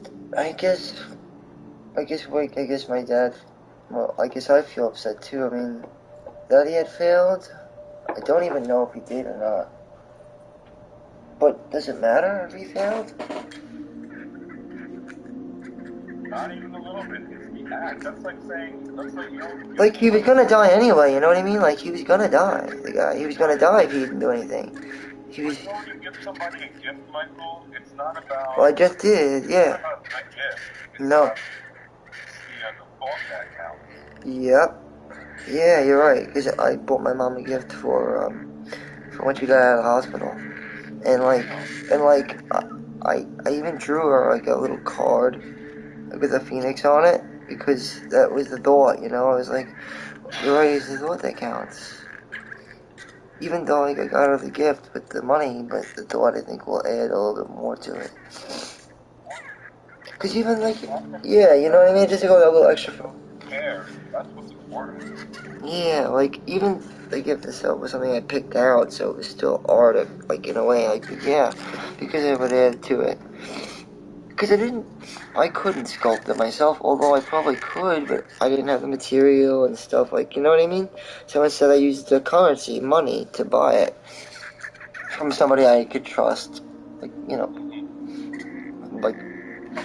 my dad, well, I guess I feel upset too. I mean, that he had failed, I don't even know if he did or not. But does it matter if he failed? Not even a little bit. It's the act. That's like saying, Like, he was gonna die anyway, you know what I mean? Like, he was gonna die, the guy. He was gonna die if he didn't do anything. He was... When you give somebody a gift, Michael, it's not about... Well, I just did, yeah. It's not about that gift. It's No. about the thought that counts. Yep. Yeah, you're right, because I bought my mom a gift for once we got out of the hospital. And I even drew her like a little card with a phoenix on it because that was the thought, you know. I was like, you're right, it's the thought that counts. Even though like I got her the gift with the money, but the thought I think will add a little bit more to it. Cause even like, yeah, you know what I mean? Just to go a little extra. Fair. That's what's important. Yeah, like even the gift itself was something I picked out, so it was still art, like in a way, like yeah, because it would add to it. Because I couldn't sculpt it myself, although I probably could, but I didn't have the material and stuff, like, you know what I mean? So instead I used the currency, money, to buy it from somebody I could trust, like, you know, like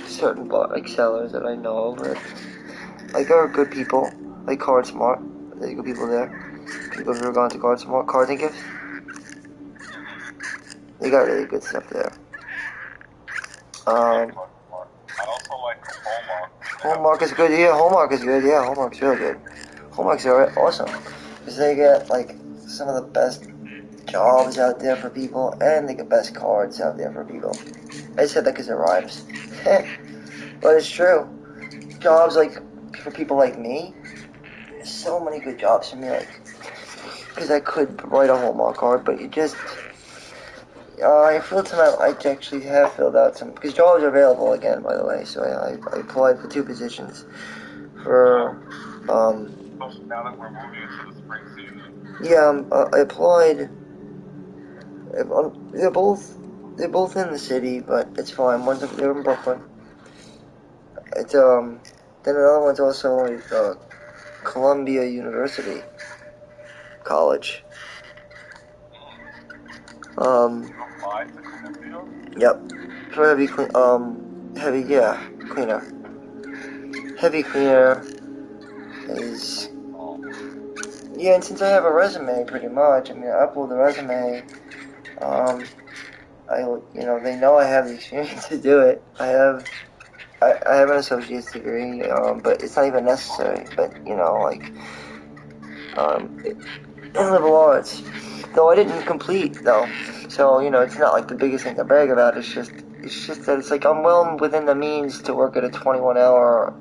certain like sellers that I know of, but, like, there are good people, like Card Smart, there's good people there, people who are going to Card Smart, Cards and Gifts, they got really good stuff there. I also like Hallmark. Hallmark is good, yeah, Hallmark is good, yeah, Hallmark's real good. Hallmarks are awesome, because they get, like, some of the best jobs out there for people, and they get best cards out there for people. I said that because it rhymes. But it's true. Jobs, like, for people like me, there's so many good jobs for me, like, because I could write a Hallmark card, but you just, I filled some out, I actually have filled out some, because jobs are available again, by the way, so I applied for 2 positions for, Now that we're moving into the spring season. yeah, I applied, they're both in the city, but it's fine, they're in Brooklyn. It's, then another one's also like, Columbia University College. Yep. For heavy cleaner. Heavy cleaner is, yeah, and since I have a resume pretty much, I mean, I upload the resume, they know I have the experience to do it. I have an associate's degree, but it's not even necessary, but, you know, like, in liberal arts. Though I didn't complete, though. So, you know, it's not like the biggest thing to brag about. It's just that it's like I'm well within the means to work at a 21-hour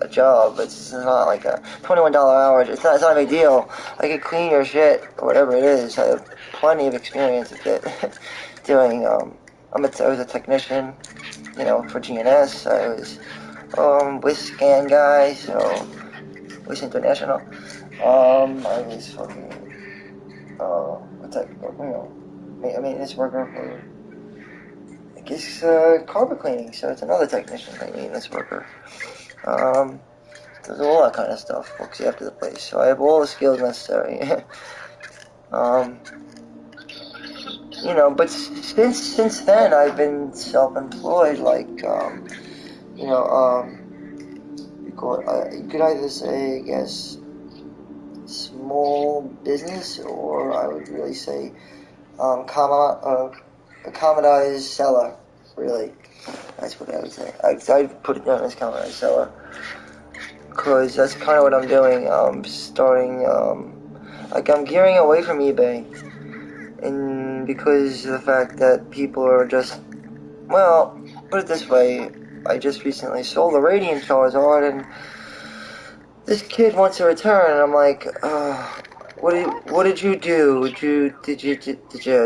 job. It's not like a $21 hour. It's not a big deal. I could clean your shit or whatever it is. I have plenty of experience with it. Doing, I was a technician, you know, for GNS. I was, with Scan guy, so, with International. I was fucking, maintenance worker for, I guess, carpet cleaning, so it's another technician, maintenance worker. There's all that kind of stuff, books after the place, so I have all the skills necessary. You know, but since then, I've been self-employed, like, you could either say, I guess, small business, or I would really say, commoditized seller, really. That's what I would say. I'd put it down as commoditized seller. Because that's kind of what I'm doing. I'm gearing away from eBay. And because of the fact that people are just, well, put it this way, I just recently sold a Radiant Charizard, and this kid wants a return, and I'm like, what did you do? Did you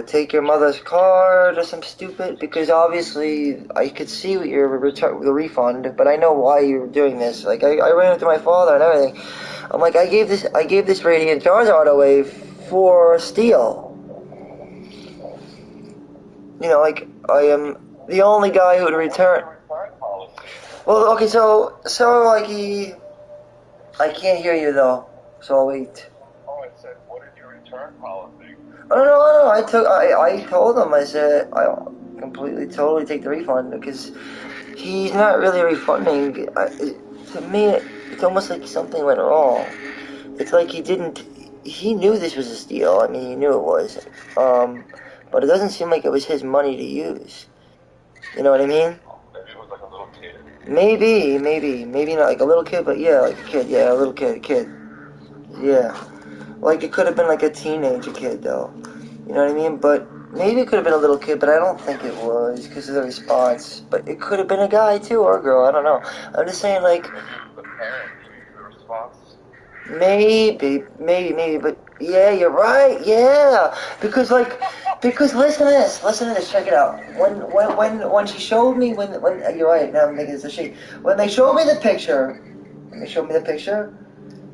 take your mother's card or some stupid? Because obviously I could see what your the refund, but I know why you were doing this. Like I ran into my father and everything. I'm like, I gave this Radiant Charizard away for steal. You know, like I am the only guy who would return. Well, okay, so like I can't hear you though, so I'll wait. Oh, it said, what is your return policy? No. I told him, I said, I totally take the refund, because he's not really refunding. To me, it's almost like something went wrong. It's like he knew this was a steal. I mean, he knew it was. But it doesn't seem like it was his money to use. You know what I mean? Maybe it was like a little kid. Maybe not like a little kid, but yeah, like a kid, yeah, a kid. Yeah. Like, it could have been like a teenager kid, though. You know what I mean? But maybe it could have been a little kid, but I don't think it was because of the response. But it could have been a guy too or a girl. I don't know. I'm just saying, like, Maybe the parent gave the response. maybe. But yeah, you're right. Yeah, because listen to this. Check it out. When she showed me when you're right. Now I'm thinking it's a she. When they showed me the picture,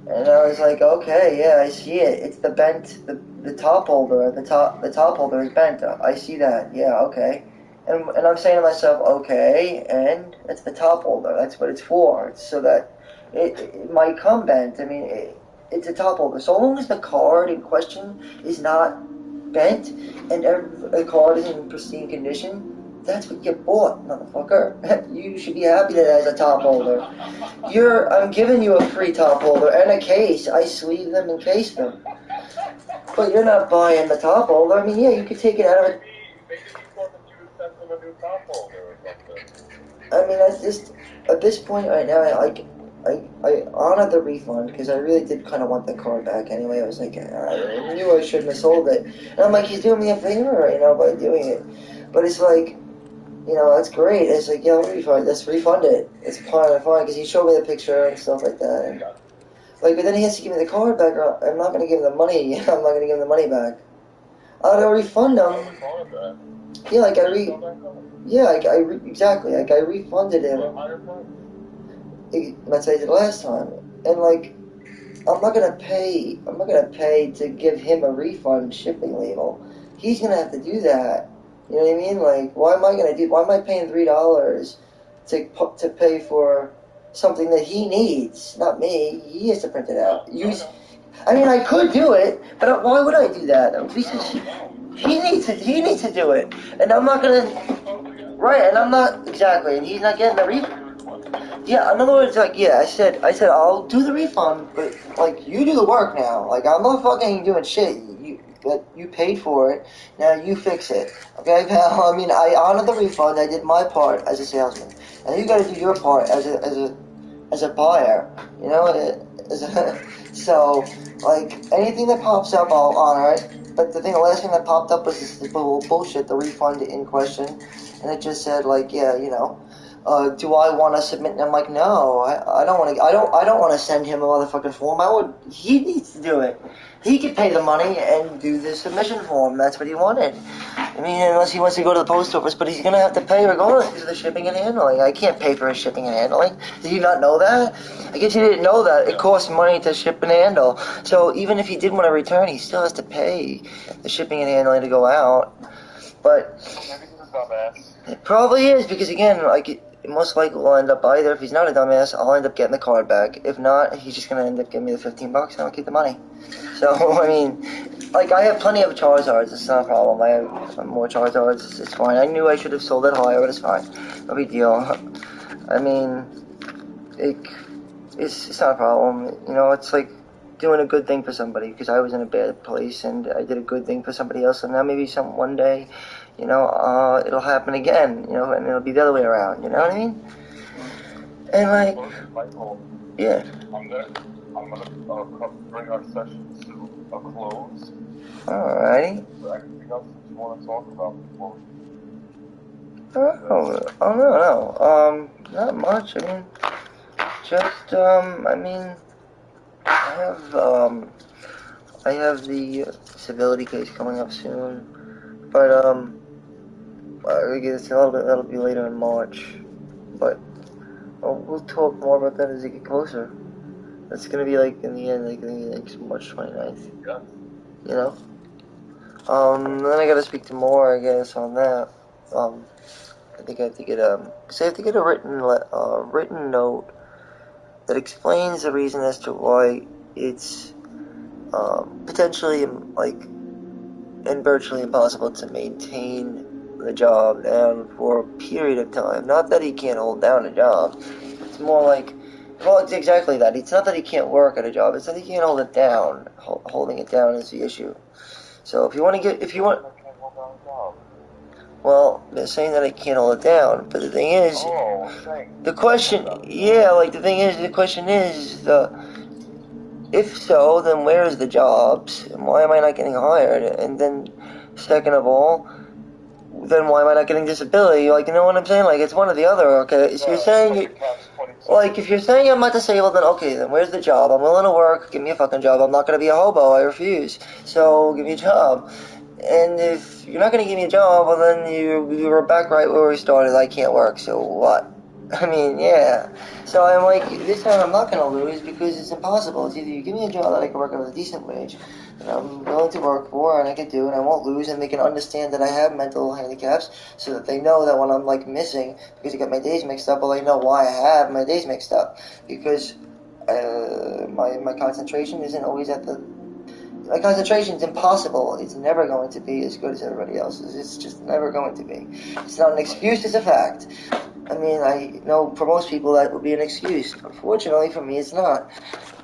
and I was like, okay, yeah, I see it. It's the bent, the top holder. The top holder is bent. I see that. Yeah, okay. And I'm saying to myself, okay, and it's the top holder. That's what it's for. It's so that it might come bent. I mean, it's a top holder. So long as the card in question is not bent and the card is in pristine condition, that's what you bought, motherfucker. You should be happy that it has a top holder. I'm giving you a free top holder and a case. I sleeve them and case them. But you're not buying the top holder. I mean, yeah, you could take it out of it. Maybe he thought that you would send him a new top holder or something. I mean, that's just at this point right now. I honored the refund because I really did kind of want the car back anyway. I was like, I knew I shouldn't have sold it. And I'm like, he's doing me a favor, by doing it. But it's like, that's great. It's like, yeah, let's refund it. It's fine, because he showed me the picture and stuff like that. And, but then he has to give me the card back, or I'm not going to give him the money. I'm not going to give him the money back. I'll refund him. Yeah, exactly. Like, I refunded him. That's what I did last time. And, I'm not going to pay to give him a refund shipping label. He's going to have to do that. You know what I mean? Why am I paying $3 to pay for something that he needs, not me? He has to print it out. I could do it, but why would I do that? Because he needs to do it, and I'm not gonna. Right, and I'm not exactly, and he's not getting the refund. Yeah, in other words, I said I'll do the refund, but you do the work now. I'm not fucking doing shit. You paid for it. Now you fix it. Okay, pal? I mean, I honored the refund. I did my part as a salesman. And you got to do your part as a buyer. So, anything that pops up, I'll honor it. But the last thing that popped up was this bullshit, the refund in question. And it just said, do I want to submit? And I'm like, no, I don't want to. I don't want to send him a motherfucking form. He needs to do it. He could pay the money and do the submission form. That's what he wanted. I mean, unless he wants to go to the post office, but he's gonna have to pay regardless because of the shipping and handling. I can't pay for his shipping and handling. Did you not know that? I guess you didn't know that. It costs money to ship and handle. So even if he did want to return, he still has to pay the shipping and handling to go out. But maybe he's a dumbass. It probably is because again, it most likely will end up either if he's not a dumbass, I'll end up getting the card back. If not, he's just gonna end up giving me the $15 and I'll keep the money. So I mean, I have plenty of Charizards. It's not a problem. I have more Charizards. It's fine. I knew I should have sold it higher, but it's fine. No big deal. I mean, it's not a problem. It's like doing a good thing for somebody because I was in a bad place and I did a good thing for somebody else, and now maybe one day. It'll happen again, and it'll be the other way around, you know what I mean? And yeah. I'm gonna bring our session to a close. Alrighty. Anything else that you want to talk about before no. Not much. I mean, just I have the civility case coming up soon, but I guess that'll be later in March, but we'll talk more about that as we get closer. That's gonna be in the end, March 29th. Yeah. Then I gotta speak to more, I guess, on that. I think I have to get cause I have to get a written note that explains the reason as to why it's potentially and virtually impossible to maintain the job down for a period of time. Not that he can't hold down a job. It's more it's exactly that. It's not that he can't work at a job. It's that he can't hold it down. Holding it down is the issue. So if you want, well, they're saying that I can't hold it down. But the thing is, the question is if so, then where's the jobs? And why am I not getting hired? And then, second of all, then why am I not getting disability? Like, you know what I'm saying? Like, it's one or the other, okay? So you're saying, like, if you're saying I'm not disabled, then okay, then where's the job? I'm willing to work, give me a fucking job. I'm not gonna be a hobo, I refuse. So, give me a job. And if you're not gonna give me a job, well then we were back right where we started. I can't work, so what? I mean, yeah. So I'm like, this time I'm not gonna lose because it's impossible. It's either you give me a job that I can work at a decent wage, that I'm willing to work for, and I can do, and I won't lose, and they can understand that I have mental handicaps, so that they know that when I'm like missing because I get my days mixed up, well, they know why I have my days mixed up because my concentration isn't always at the. My concentration is impossible. It's never going to be as good as everybody else's. It's just never going to be. It's not an excuse, it's a fact. I mean, I know for most people that would be an excuse. Unfortunately, for me, it's not.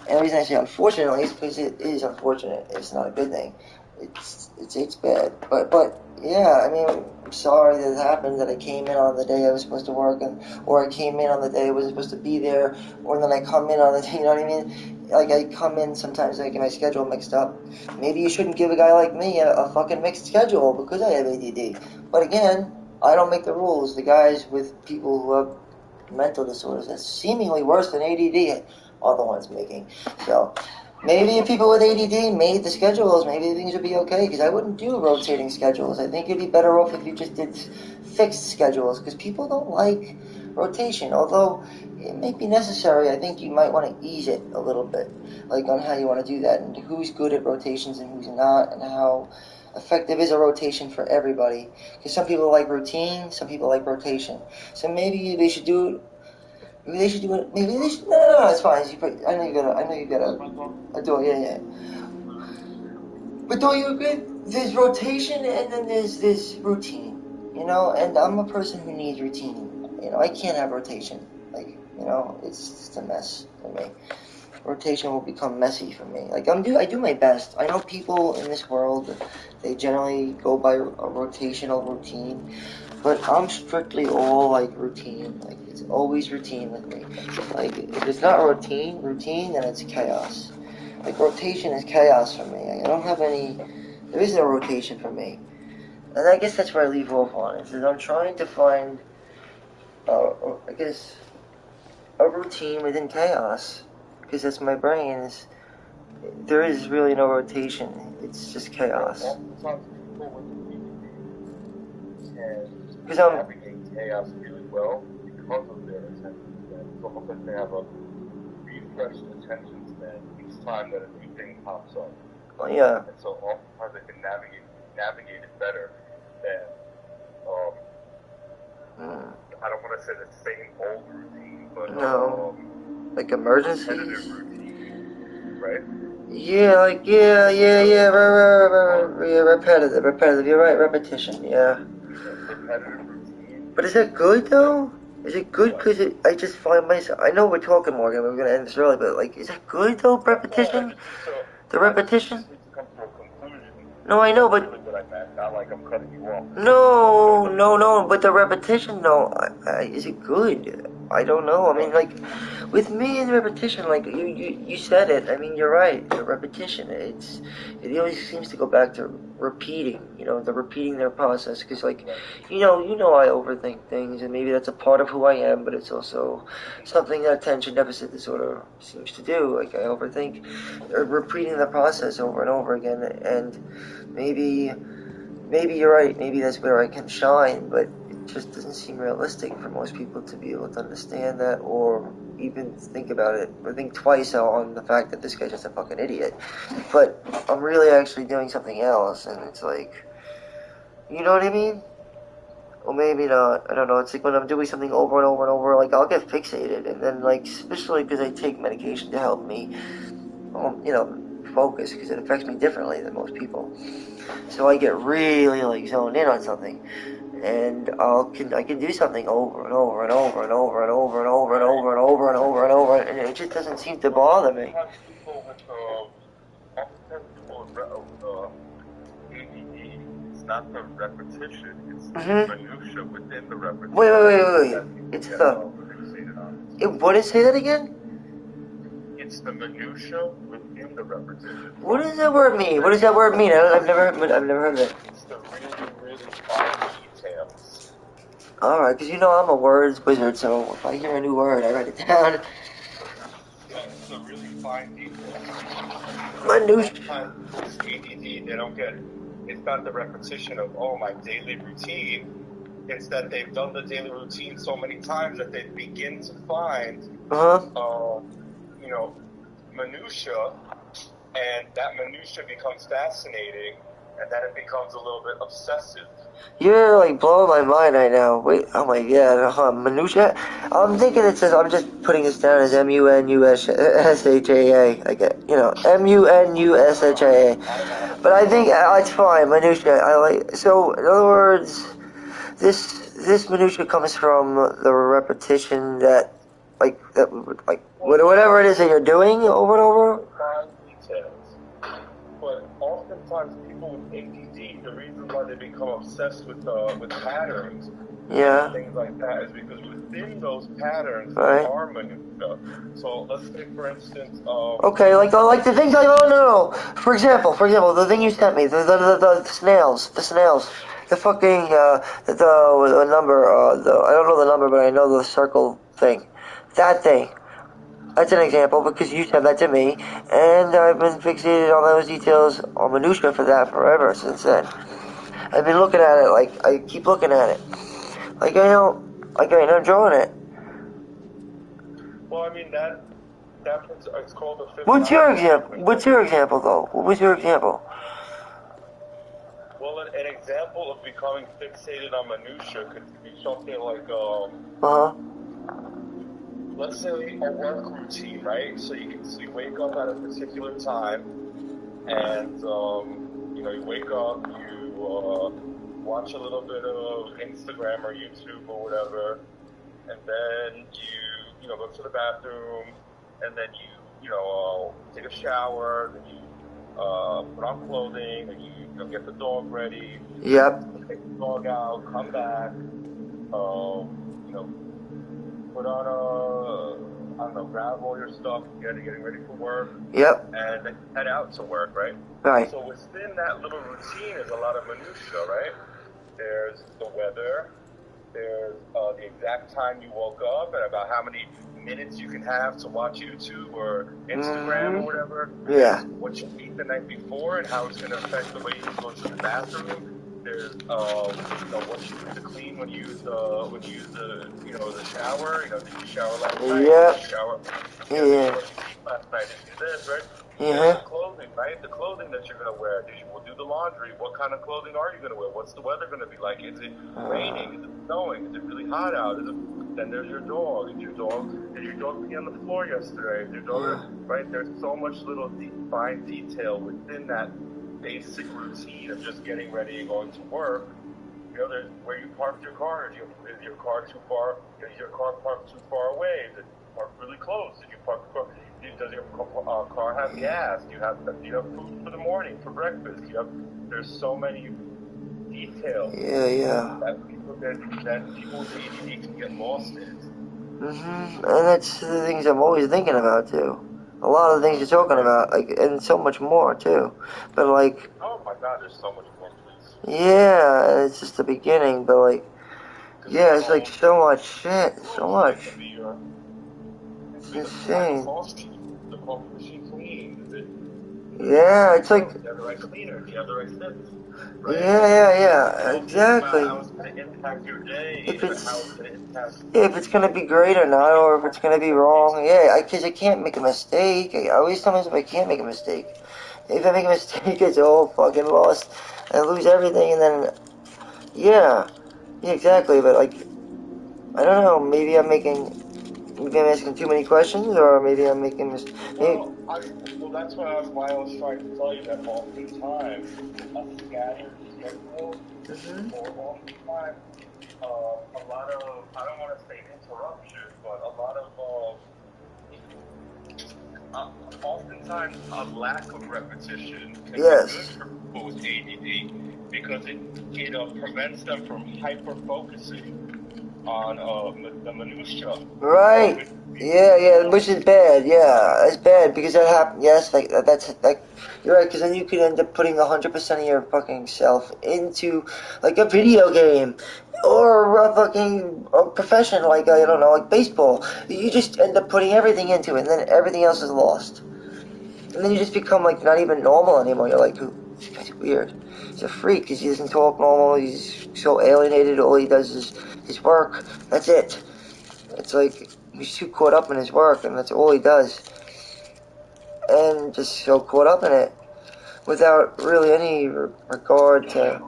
And the reason I say unfortunately is because it is unfortunate. It's not a good thing. It's bad. But yeah, I mean, I'm sorry that it happened, that I came in on the day I was supposed to work, or I came in on the day I wasn't supposed to be there, or then I come in on the day, you know what I mean? Like, I come in sometimes, I get my schedule mixed up. Maybe you shouldn't give a guy like me a fucking mixed schedule because I have ADD. But again, I don't make the rules. The guys with people who have mental disorders that's seemingly worse than ADD are the ones making. So maybe if people with ADD made the schedules, maybe things would be okay, because I wouldn't do rotating schedules. I think it'd be better off if you just did fixed schedules, because people don't like rotation. Although it may be necessary, I think you might want to ease it a little bit, like on how you want to do that, and who's good at rotations and who's not, and how effective is a rotation for everybody. Because some people like routine, some people like rotation. So maybe they should do it. Maybe they should do it. Maybe they should. No, it's fine. I know you gotta do it. Yeah. But don't you agree? There's rotation and then there's this routine. You know, and I'm a person who needs routine. You know, I can't have rotation. Like, you know, it's just a mess for me. Rotation will become messy for me. Like, I do my best. I know people in this world, they generally go by a rotational routine, but I'm strictly all like routine. Like, it's always routine with me. Like, if it's not routine, then it's chaos. Like, rotation is chaos for me. I don't have any. There is no rotation for me, and I guess that's where I leave off on it. Is I'm trying to find, I guess, a routine within chaos. Because that's my brain. There is really no rotation. It's just chaos. Because I'm navigating chaos really well because of their attention span. It's almost like they have a refreshed attention span each time that a new thing pops up. Oh yeah. And so oftentimes they can navigate it better than I don't want to say the same old routine, but no. Like emergencies? Routine, right? Yeah, like, yeah, repetitive, you're right, repetition, yeah. Repetitive routine. But is that good, though? Is it good? Because I just find myself, I know we're talking, Morgan, we're going to end this early, but, like, is that good, though, repetition? The repetition? No, I know, but... Not like I'm cutting you off. No, but the repetition, though, is it good? I don't know. I mean, like, with me and repetition, like, you said it. I mean, you're right. The repetition, it always seems to go back to repeating, the repeating their process. Because, like, you know, I overthink things, and maybe that's a part of who I am, but it's also something that attention deficit disorder seems to do. Like, I overthink, repeating the process over and over again, and maybe you're right. Maybe that's where I can shine, but it just doesn't seem realistic for most people to be able to understand that, or even think about it, or think twice on the fact that this guy's just a fucking idiot. But I'm really actually doing something else, and it's like, you know what I mean? Or maybe not. I don't know. It's like when I'm doing something over and over and over, like, I'll get fixated, and then, like, especially because I take medication to help me, focus, because it affects me differently than most people. So I get really, like, zoned in on something, and I can do something over and over and over and over and over and over and over and over and over and over, and it just doesn't seem to bother me. It's not the repetition, it's the minutia within the repetition. Wait. It's the... What did say that again? It's It's the minutia within the repetition. What does that word mean? What does that word mean? I've never heard of it. It's the really, really fine details. Alright, because you know I'm a words wizard, so if I hear a new word, I write it down. Yeah, it's the really fine details. Minutia. Sometimes with ADD, they don't get, it's not the repetition of, oh, my daily routine. It's that they've done the daily routine so many times that they begin to find, you know, minutia, and that minutia becomes fascinating, and then it becomes a little bit obsessive. You're like blowing my mind right now. Wait, oh my god, minutia? I'm thinking it says, I'm just putting this down as M-U-N-U-S-H-A-A. Like, you know, M-U-N-U-S-H-A-A. But I think it's fine, minutia. I like, so, in other words, this minutia comes from the repetition that, like, whatever it is that you're doing over and over. Fine details. But oftentimes people with ADD, the reason why they become obsessed with patterns Yeah. and things like that is because within those patterns Right. there are minutia. So let's say, for instance, okay, like the things like, oh no. For example, the thing you sent me, the snails, the fucking the number, I don't know the number, but I know the circle thing, that thing. That's an example because you said that to me, and I've been fixated on those details on minutia for that forever since then. I've been looking at it, like I keep looking at it, like I know drawing it. well, I mean it's called the fifth. What's your example though? What was your example? Well, an example of becoming fixated on minutia could be something like let's say a work routine, right? So you wake up at a particular time, and you know, you wake up, you watch a little bit of Instagram or YouTube or whatever, and then you know, go to the bathroom, and then you know, take a shower, then you put on clothing, and you know, get the dog ready. Yep. Take the dog out, come back, you know, put on I don't know, grab all your stuff, getting ready for work. Yep. And then head out to work, right? Right. So within that little routine is a lot of minutia, right? There's the weather, there's the exact time you woke up, and about how many minutes you can have to watch YouTube or Instagram or whatever. Yeah. What you ate the night before and how it's going to affect the way you go to the bathroom. There's you know, what you need to clean when you use the you know, the shower. You know, did you shower last night? Yep. Did you shower? Yeah. Last night, did you do this, right? Yeah. There's the clothing, right? The clothing that you're gonna wear. We'll do the laundry. What kind of clothing are you gonna wear? What's the weather gonna be like? Is it raining? Is it snowing? Is it really hot out? Then there's your dog. Did your dog pee on the floor yesterday? Is your dog, right? There's so much little fine detail within that basic routine of just getting ready and going to work. You know, there's where you parked your car. Is your car too far? Is your car parked too far away? Is it parked really close? Did you park the car? Does your car have gas? Do you have food for the morning, for breakfast? There's so many details. Yeah. That people with ADD can get lost in. And that's the things I'm always thinking about too. A lot of the things you're talking about, like, and so much more too. But like, oh my God, there's so much more, please. Yeah, it's just the beginning, but like, yeah, it's like so much shit, so much. It's insane. The coffee machine clean? Yeah, it's like. Do you have the right cleaner? Do you have the right steps? Right? Yeah, exactly. How it's going to impact your day, If it's, how it's going to impact... Yeah, if it's going to be great or not, or if it's going to be wrong. Yeah, because I can't make a mistake. I always tell myself I can't make a mistake. If I make a mistake, it's all fucking lost. I lose everything, and then... Yeah, exactly, but like... I don't know, maybe I'm asking too many questions, or maybe I'm making mistakes. Well, that's why I was trying to tell you that oftentimes a scattered schedule, or oftentimes a lot of, I don't want to say interruptions, but a lot of, oftentimes a lack of repetition can be good for people with ADD because it prevents them from hyper-focusing on the minutia. Right. Yeah, which is bad. Yeah, that's bad because that happened. Yes, that's like you're right. Because then you could end up putting 100% of your fucking self into like a video game or a fucking profession like I don't know, like baseball. You just end up putting everything into it, and then everything else is lost. And then you just become like not even normal anymore. You're like, this guy's weird. He's a freak because he doesn't talk normal. He's so alienated. All he does is his work. That's it. It's like he's too caught up in his work, and that's all he does. And just so caught up in it without really any regard to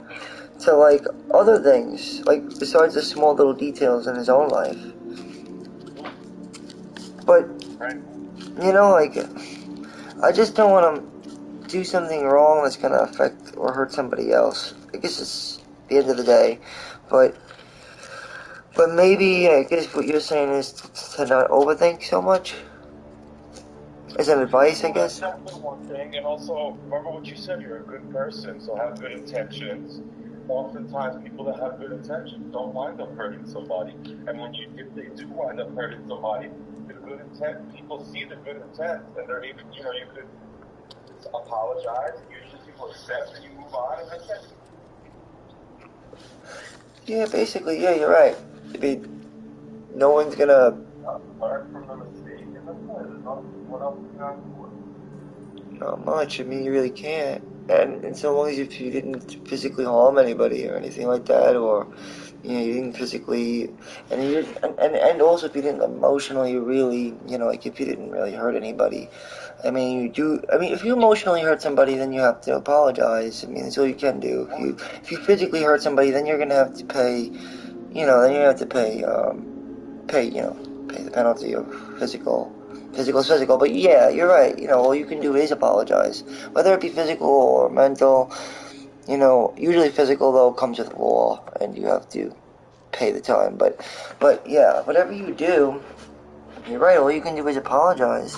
like other things, like besides the small little details in his own life. But you know, like I just don't want to do something wrong that's gonna affect or hurt somebody else. I guess it's the end of the day, but maybe I guess what you're saying is to not overthink so much. As an advice, I guess. That's definitely one thing, and also remember what you said. You're a good person, so have good intentions. Oftentimes, people that have good intentions don't wind up hurting somebody, and if they do wind up hurting somebody, the good intent, people see the good intent, and they're able, you could apologize. Usually, people accept, and you move on, and that's it. Yeah, basically, yeah, you're right. I mean, no one's gonna Learn from the mistake, and that's it. What else can I do? not much. I mean, you really can't. And so long as if you didn't physically harm anybody or anything like that, or you didn't physically, and also if you didn't emotionally really, like if you didn't really hurt anybody. I mean, if you emotionally hurt somebody, then you have to apologize. I mean, that's all you can do. If you physically hurt somebody, then you're gonna have to pay. Then you have to pay the penalty of physical is physical. But yeah, you're right. All you can do is apologize, whether it be physical or mental. Usually physical though comes with law, and you have to pay the time. But yeah, whatever you do, you're right. All you can do is apologize.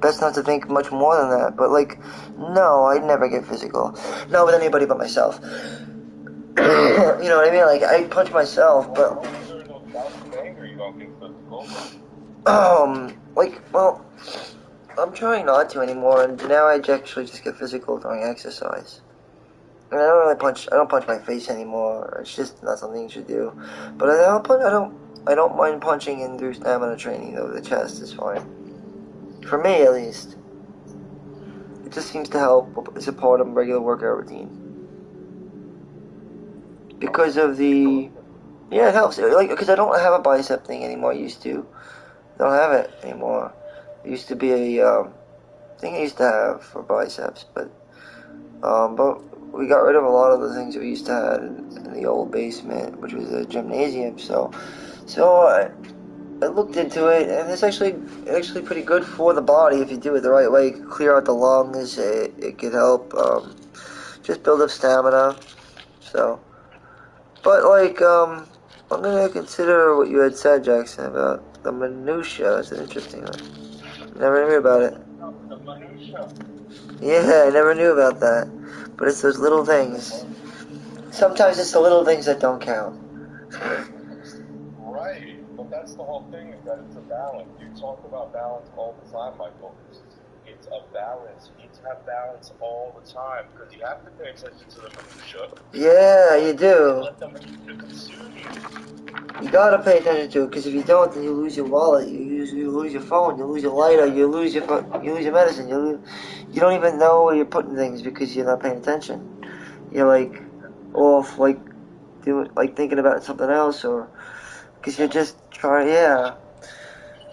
Best not to think much more than that. But no, I'd never get physical. Not with anybody but myself. You know what I mean? Like I punch myself, but well, I'm trying not to anymore, and now I actually just get physical during exercise. I mean, I don't punch my face anymore. It's just not something you should do. But I don't mind punching in through stamina training though. The chest is fine. For me, at least. It just seems to help. It's a part of my regular workout routine. Because of it helps. Because I don't have a bicep thing anymore. I used to. I don't have it anymore. It used to be a thing I used to have for biceps, but we got rid of a lot of the things we used to have in the old basement, which was a gymnasium. So I looked into it, and it's actually pretty good for the body if you do it the right way. It can clear out the lungs. It could help just build up stamina. So, but I'm gonna consider what you had said, Jackson, about the minutia. It's an interesting one. Never knew about it. The minutia. Yeah, I never knew about that. But it's those little things. Sometimes it's the little things that don't count. Right, but that's the whole thing, is that it's a balance. You talk about balance all the time, Michael. It's a balance. You need to have balance all the time, because you have to pay attention to the minutia. Yeah, you do. Let the minutia consume you. You gotta pay attention to it, because if you don't, then you lose your wallet, you lose your phone, you lose your lighter, you lose your medicine, you don't even know where you're putting things because you're not paying attention. You're off, thinking about something else, or because you're just trying, yeah.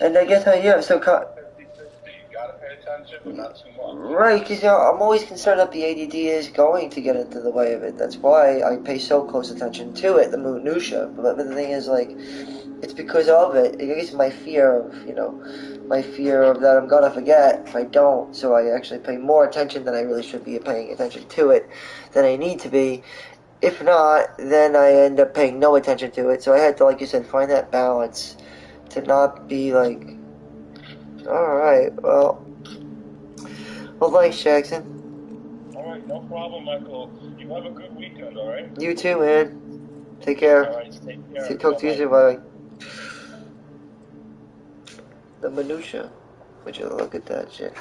And I guess so. You gotta pay attention, but not too much. Right, because I'm always concerned that the ADD is going to get into the way of it. That's why I pay so close attention to it, the minutia. But the thing is, it's because of it. I guess my fear of that I'm gonna forget if I don't. So I actually pay more attention than I really should be paying attention to it than I need to be. If not, then I end up paying no attention to it. So I had to, like you said, find that balance to not be alright, well, thanks, Jackson. Alright, no problem, Michael. You have a good weekend, alright? You too, man. Take care. Alright, take care. Talk to you soon, bye. the minutia. Would you look at that shit?